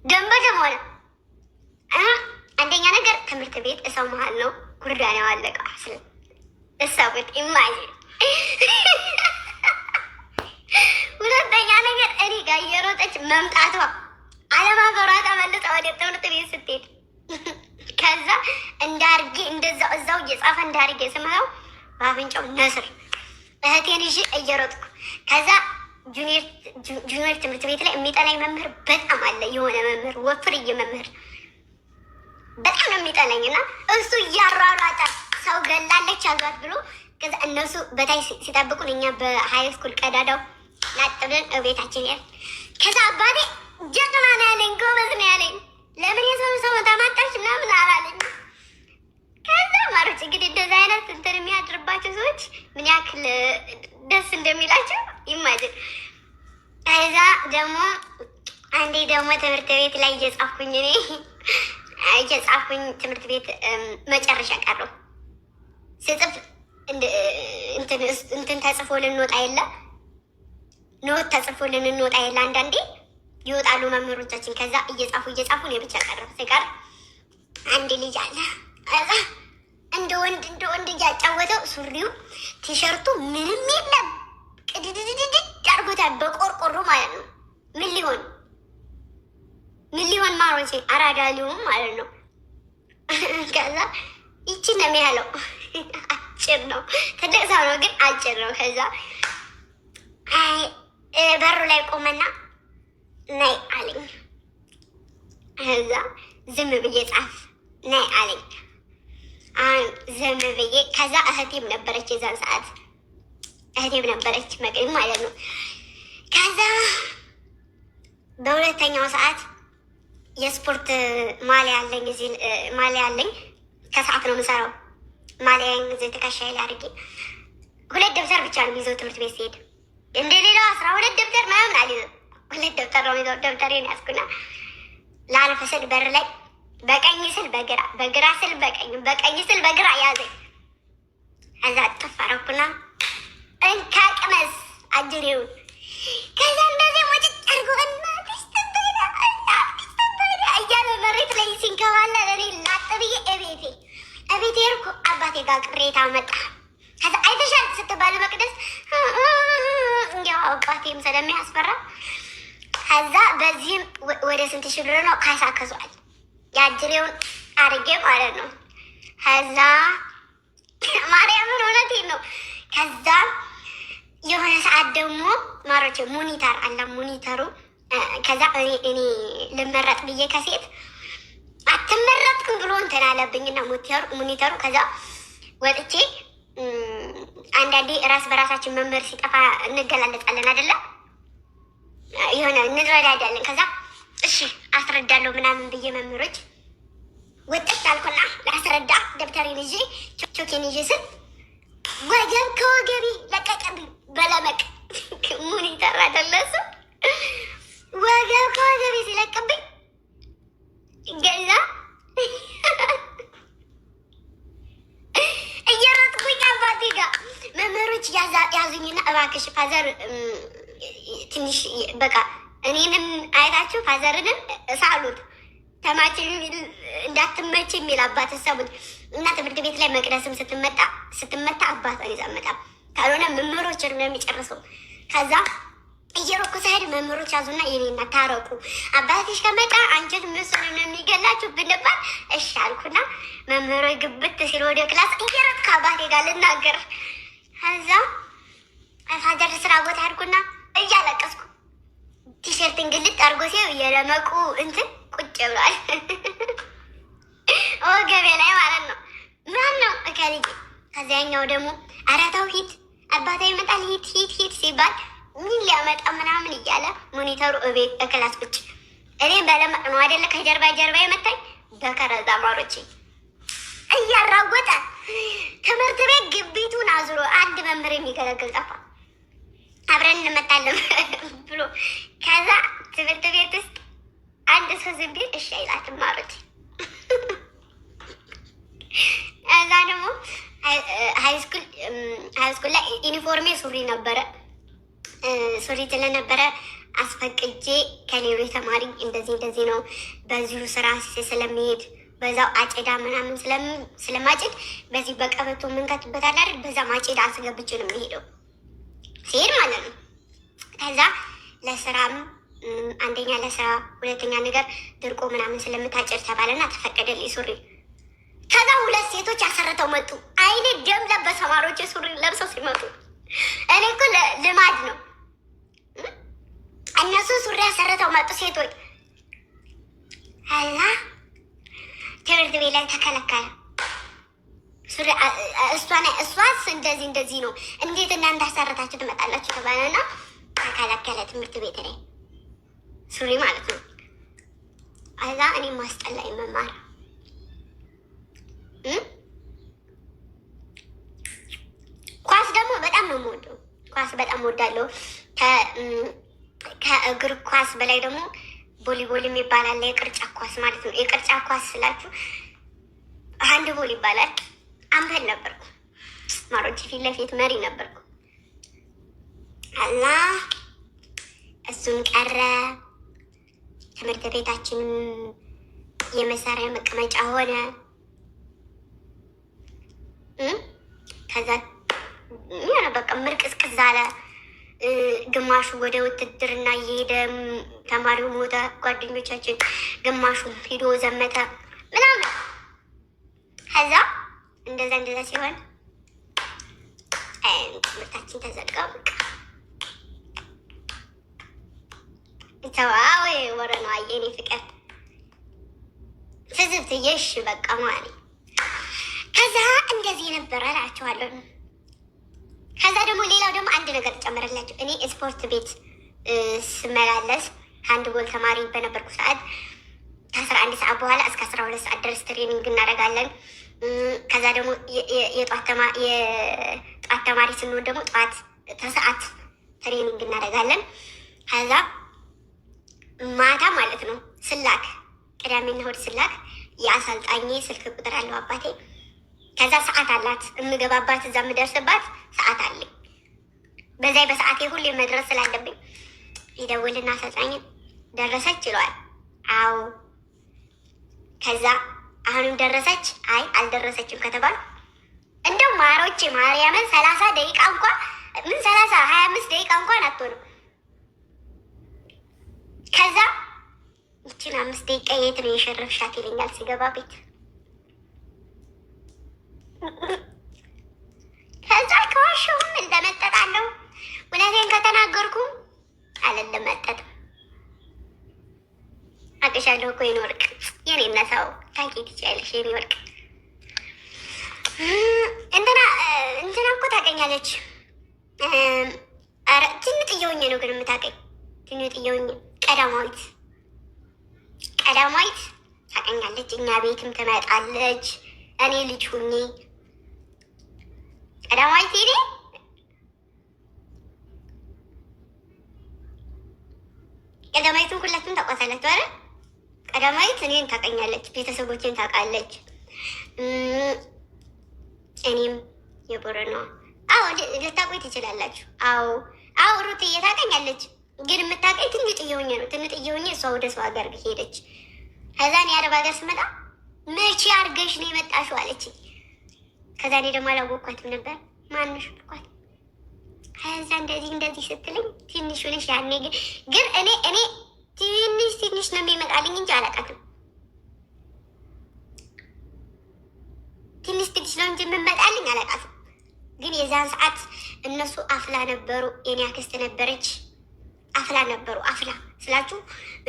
ደም በደም ሆነ። አንደኛ ነገር ትምህርት ቤት እሰው መሀል ነው፣ ጉርዳን ያዋለቀ እሰቡት። ኢማጂን። ሁለተኛ ነገር እኔ ጋር እየሮጠች መምጣቷ አለማፈሯ ተመልሳ ወደ ትምህርት ቤት ስትሄድ ከዛ እንዳርጌ እንደዛው እዛው እየጻፈ እንዳርጌ ስመው በአፍንጫው ነስር እህቴን ይዤ እየሮጥኩ ከዛ ጁኒየር ትምህርት ቤት ላይ የሚጠላኝ መምህር በጣም አለ። የሆነ መምህር ወፍርዬ መምህር በጣም ነው የሚጠላኝ እና እሱ እያሯሯጠ ሰው ገላለች አሏት ብሎ ከዛ እነሱ በታይ ሲጠብቁን እኛ በሀይ ስኩል ቀዳዳው ላጥብን እቤታችን ያል ከዛ አባቴ ጀግና ነው ያለኝ፣ ጎበዝ ነው ያለኝ። ለምን የሰው ተማጣች ምናምን አላለኝ። ከዛ ማሮች እንግዲህ እንደዚህ አይነት እንትን የሚያድርባቸው ሰዎች ምን ያክል ደስ እንደሚላቸው ይማጅን። ከዛ ደግሞ አንዴ ደግሞ ትምህርት ቤት ላይ እየጻፍኩኝ ትምህርት ቤት መጨረሻ ቀረው ስጽፍ እንትን ተጽፎ ልንወጣ የለ ኖት ተጽፎ ልንወጣ የለ አንዳንዴ ይወጣሉ መምህሮቻችን። ከዛ እየጻፉ እኔ ብቻ ቀረው ሲቀር አንድ ልጅ አለ ከዛ እንደ ወንድ እያጫወተው ሱሪው ቲሸርቱ ምንም የለም ቅድድድድድ አድርጎታል በቆርቆሮ ማለት ነው። ምን ሊሆን ማሮቼ አራዳ ሊሆን ማለት ነው። ከዛ ይችን ነው የሚያለው አጭር ነው፣ ትልቅ ሰው ነው ግን አጭር ነው። ከዛ በሩ ላይ ቆመና ነይ አለኝ። ከዛ ዝም ብዬ ጻፍ ነይ አለኝ። ዝም ብዬ ከዛ እህቴም ነበረች የዛን ሰዓት መቅድም ማለት ነው። ከዛ በሁለተኛው ሰዓት የስፖርት ማሊያ አለኝ፣ እዚህ ማሊያ አለኝ። ከሰዓት ነው የምሰራው። ማሊያን እዚህ ትከሻዬ ላይ አድርጌ 2 ደብተር ብቻ ነው የሚይዘው ትምህርት ቤት ሲሄድ። እንደሌላው 12 ደብተር ምናምን አልይዘም። 2 ደብተር ነው የሚይዘው። ደብተሬን ያዝኩና ላልፍ ስል በር ላይ በቀኝ ስል በግራ፣ በግራ ስል በቀኝ፣ በቀኝ ስል በግራ ያዘኝ። ከዛ ጥፍ አደረኩና እንካ ቅመስ አጅሬውን። ከዛ እንደዚህ ሞጭጭ አድርጎ እያለ መሬት ላይ ሲንከባለል እኔ ላጥ ብዬ እቤቴ ሄድኩ። አባቴ ጋር ቅሬታ መጣ። ከዛ አይተሻል ስትባል መቅደስ እንዲያው አባቴም ስለሚያስፈራ ከዛ በዚህም ወደ ስንት ሺህ ብር ነው ካሳ ከሷል የአጅሬውን አድርጌ ማለት ነው። ከዛ ማርያምን እውነቴን ነው። ከዛ የሆነ ሰዓት ደግሞ ማሮቼ ሞኒተር አለ ሞኒተሩ። ከዛ እኔ ልመረጥ ብዬ ከሴት አትመረጥኩም ብሎ እንትን አለብኝና ሞኒተሩ ከዛ ወጥቼ አንዳንዴ ራስ በራሳችን መምህር ሲጠፋ እንገላለጣለን አይደለም የሆነ እንረዳዳለን። ከዛ እሺ አስረዳለሁ ምናምን ብዬ መምህሮች ወጥቼ አልኩና ላስረዳ ደብተሬን ይዤ ቾኬን ይዤ ስል ወገብ ከወገቢ ለቀቀብኝ በለመቅ ሞኒተር አይደለሱ ወገብ ከወገቢ ሲለቅብኝ ገዛ እየሮጥኩኝ አባቴ ጋር መምህሮች ያዙኝና እባክሽ ፋዘር ትንሽ በቃ እኔንም አይታችሁ ፋዘርንም ሳሉት ተማችን እንዳትመች የሚል አባት ሰቡት እና ትምህርት ቤት ላይ መቅደስም ስትመታ አባቷን ይዛ መጣ። ካልሆነ መምህሮችን ነው የሚጨርሰው። ከዛ እየሮኩ ሳይድ መምህሮች ያዙና የኔና ታረቁ አባትሽ ከመጣ አንቺን ምስሉ ነው የሚገላችሁ ብንባል እሺ አልኩና መምህሮች ግብት ሲል ወደ ክላስ እየሮጥኩ አባቴ ጋር ልናገር። ከዛ ፋዘር ስራ ቦታ አድርጉና እያለቀስኩ ቲሸርት እንግልጥ አድርጎ ሲው የለመቁ እንትን ቁጭ ብሏል ወገቤ ላይ ማለት ነው። ማን ነው እከልጅ። ከዚያኛው ደግሞ ኧረ ተው ሂድ አባቴ ይመጣል ሂድ ሲባል ምን ሊያመጣ ምናምን እያለ ሞኒተሩ እቤት እክላስ ቁጭ እኔም በለመቅ ነው አይደለ ከጀርባ የመታኝ በከረዛ ማሮቼ እያራወጠ ትምህርት ቤት ግቢቱን አዙሮ አንድ መምህር የሚገለግል ጠፋ። አብረን እንመጣለን ብሎ ከዛ ትምህርት ቤት ውስጥ አንድ ሰው ዝም ቢል እሺ አይላትም ማሮቼ። እዛ ደግሞ ሃይስኩል ላይ ዩኒፎርሜ ሱሪ ነበረ። ሱሪ ስለነበረ አስፈቅጄ ከሌሎች ተማሪ እንደዚህ ነው በዚሁ ስራ ስለሚሄድ በዛው አጨዳ ምናምን ስለማጭድ በዚህ በቀበቶ ምንከትበት አይደል? በዛ ማጨዳ አስገብቼ ነው የሚሄደው ሲሄድ ማለት ነው። ከዛ ለስራም አንደኛ ለስራ፣ ሁለተኛ ነገር ድርቆ ምናምን ስለምታጨድ ተባለና ተፈቀደልኝ ሱሪ። ከዛ ሁለት ሴቶች አሰርተው መጡ። አይኔ ደም ለበሰ ተማሪዎች ሱሪ ለብሰው ሲመጡ እኔ እኮ ልማድ ነው። እነሱ ሱሪ አሰርተው መጡ ሴቶች። አላ ትምህርት ቤት ላይ ተከለከለ ሱሪ። እሷስ እንደዚህ ነው፣ እንዴት እናንተ አሰርታችሁ ትመጣላችሁ ተባለና ተከለከለ ትምህርት ቤት ላይ ሱሪ ማለት ነው። አላ እኔ ማስጠላኝ መማር ኳስ ደግሞ በጣም ነው የምወደው። ኳስ በጣም እወዳለሁ። ከእግር ኳስ በላይ ደግሞ ቦሊቦል የሚባል የቅርጫት ኳስ ማለት ነው። የቅርጫት ኳስ ስላችሁ አንድ ቦል ይባላል። አምበል ነበርኩ። ማሮች ፊት ለፊት መሪ ነበርኩ። እና እሱም ቀረ። ትምህርት ቤታችን የመሳሪያ መቀመጫ ሆነ። ከዛ በቃ ምርቅዝቅዝ አለ። ግማሹ ወደ ውትድርና እየሄደ ተማሪው ሞተ፣ ጓደኞቻችን ግማሹ ሂዶ ዘመተ ምናምን። ከዛ እንደዛ ሲሆን ትምህርታችን ተዘጋ። በቃ ተዋው ወረ ነው አየኔ ፍቅር ፍዝብት የሽ በቃ ማለት ከዛ እንደዚህ ነበረ እላቸዋለሁ። ከዛ ደግሞ ሌላው ደግሞ አንድ ነገር ጨምረላችሁ። እኔ ስፖርት ቤት ስመላለስ ሃንድቦል ተማሪ በነበርኩ ሰዓት ከ11 ሰዓት በኋላ እስከ 12 ሰዓት ድረስ ትሬኒንግ እናደርጋለን። ከዛ ደግሞ የጧት ተማሪ ስንሆን ደግሞ ጠዋት ተሰዓት ትሬኒንግ እናደርጋለን። ከዛ ማታ ማለት ነው ስላክ፣ ቅዳሜና እሑድ ስላክ የአሰልጣኝ ስልክ ቁጥር አለው አባቴ። ከዛ ሰዓት አላት የምገባባት፣ እዛ የምደርስባት ሰዓት አለኝ። በዛ በሰዓቴ ሁሌ መድረስ ስላለብኝ ይደውልና አሰልጣኝ ደረሰች ይለዋል። አዎ። ከዛ አሁንም ደረሰች፣ አይ አልደረሰችም ከተባሉ እንደው ማሮቼ ማርያምን 30 ደቂቃ እንኳን 25 ደቂቃ እንኳን አትሆንም። ከዛ ይችን 5 ደቂቃ የት ነው የሸረፍሻት ይለኛል ሲገባ ቤት። ከዛ ከዋሸሁም እንደመጠጣለሁ፣ እውነቴን ከተናገርኩም አልለመጠጥም። አቅሻለሁ እኮ የኔ ወርቅ፣ የኔ ነሳው ታቂ ትችያለሽ የኔ ወርቅ። እንትና እኮ ታውቀኛለች። ኧረ ትንጥዬ ሆኜ ነው ግን የምታውቀኝ፣ ትንጥዬ ሆኜ። ቀዳማዊት ታውቀኛለች። እኛ ቤትም ትመጣለች እኔ ልጅ ሁኜ። ቀዳማዊት ሄዴ ቀዳማዊትን ሁላችሁም ታውቋታላችሁ አይደል? ቀዳማዊት እኔን ታውቀኛለች፣ ቤተሰቦችን ታውቃለች። እኔም የቦረና ልታውቁኝ ትችላላችሁ። አዎ ሩትዬ ታውቀኛለች፣ ግን የምታውቀኝ ትንጥዬ ሆኜ ነው። ትንጥዬ ሆኜ እሷ ወደ ሰው ሀገር ሄደች። ከዛ እኔ አረብ ሀገር ስመጣ መቼ አድርገሽ ነው የመጣሽው አለችኝ። ከዛ እኔ ደግሞ አላወቅኳትም ነበር። ማንሽ ልኳት። ከዛ እንደዚህ ስትለኝ ትንሽ ሆነሽ ያኔ ግን እኔ ትንሽ ነው የሚመጣልኝ እንጂ አላውቃትም። ትንሽ ነው እንጂ የምመጣልኝ አላውቃትም። ግን የዛን ሰዓት እነሱ አፍላ ነበሩ። የኔ አክስት ነበረች። አፍላ ነበሩ። አፍላ ስላችሁ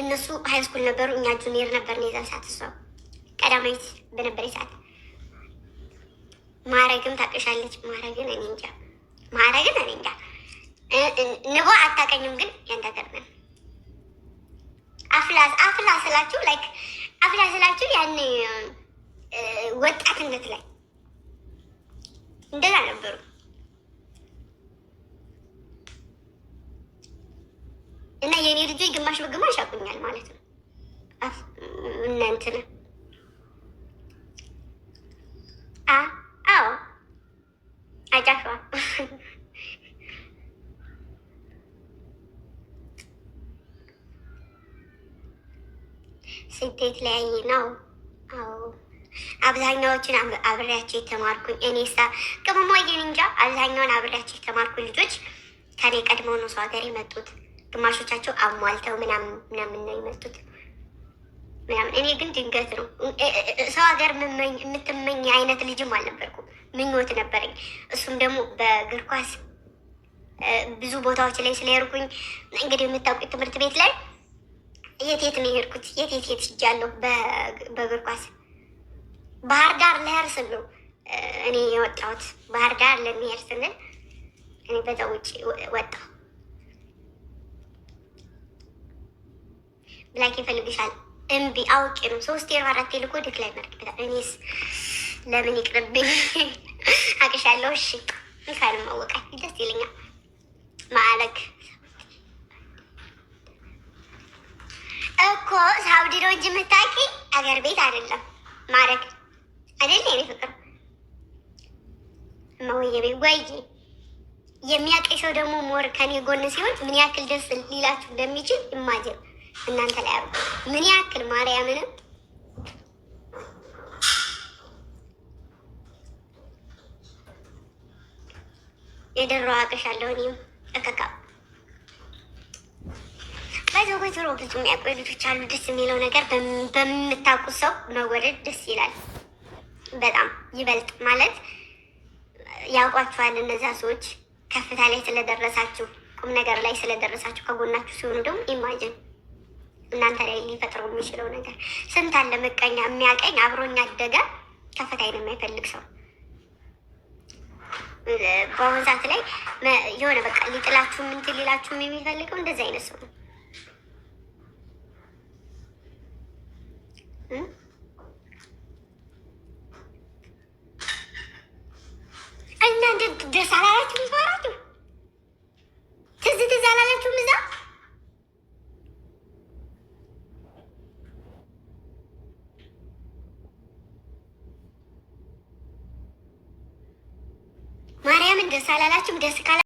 እነሱ ሃይስኩል ነበሩ፣ እኛ ጁኒየር ነበርን የዛን ሰዓት። እሷ ቀዳማዊት በነበረች ሰዓት ማረግም ታውቅሻለች። ማረግን እኔ እንጃ ንቦ አታውቀኝም፣ ግን ያንታገርነን አፍላ ስላችሁ ላይክ አፍላ ስላችሁ ያን ወጣትነት ላይ እንደዛ ነበሩ። እና የኔ ልጆች ግማሽ በግማሽ ያውቁኛል ማለት ነው። እናንተን አዎ አጫፋ ስደት ላይ ነው። አዎ አብዛኛዎችን አብሬያቸው የተማርኩኝ እኔ ቅመሟዬን እንጃ አብዛኛውን አብሬያቸው የተማርኩኝ ልጆች ከኔ ቀድመው ነው ሰው ሀገር የመጡት። ግማሾቻቸው አሟልተው ምናምን ነው የመጡት ምናምን። እኔ ግን ድንገት ነው ሰው ሀገር የምትመኝ አይነት ልጅም አልነበርኩም። ምኞት ነበረኝ። እሱም ደግሞ በእግር ኳስ ብዙ ቦታዎች ላይ ስለሄድኩኝ እንግዲህ የምታውቁት ትምህርት ቤት ላይ የት ነው የሄድኩት? የት ሂጃለሁ? በእግር ኳስ ባህር ዳር ልሄድ ስል ነው እኔ የወጣሁት። ባህር ዳር ለሚሄድ ስንል እኔ በዛ ውጭ ወጣሁ። ብላክ ይፈልግሻል እምቢ አውቄ ነው 3 ልኮ ድክ ላይ መርቅበታል። እኔስ ለምን ይቅርብኝ አቅሻለሁ። እሺ እንካንም ማወቃል ደስ ይለኛል። ማለክ እኮ ሳውዲ ነው እንጂ የምታውቂ አገር ቤት አይደለም። ማረግ አይደል የኔ ፍቅር መወየቤ ወይ የሚያውቅ ሰው ደግሞ ሞር ከኔ ጎን ሲሆን ምን ያክል ደስ ሊላችሁ እንደሚችል ኢማጅን እናንተ ላይ አርጉ። ምን ያክል ማርያምንም የደረው አቅሻለሁ እኔም እከካ ባይዘው ጆሮ ብዙ የሚያውቁ ልጆች አሉ። ደስ የሚለው ነገር በምታውቁት ሰው መወደድ ደስ ይላል። በጣም ይበልጥ ማለት ያውቋችኋል። እነዛ ሰዎች ከፍታ ላይ ስለደረሳችሁ ቁም ነገር ላይ ስለደረሳችሁ ከጎናችሁ ሲሆኑ ደግሞ ኢማጅን እናንተ ላይ ሊፈጥረው የሚችለው ነገር ስንት አለ። ምቀኛ የሚያቀኝ አብሮኛ አደገ ከፍታዬን የማይፈልግ ሰው በአሁኑ ሰዓት ላይ የሆነ በቃ ሊጥላችሁ እንትን ሊላችሁም የሚፈልገው እንደዚህ አይነት ሰው ነው። እናንተ ደስ አላላችሁም? ይባራችሁ ትዝ አላላችሁም? እዛ ማርያምን ደስ አላላችሁም? ደስ ካላ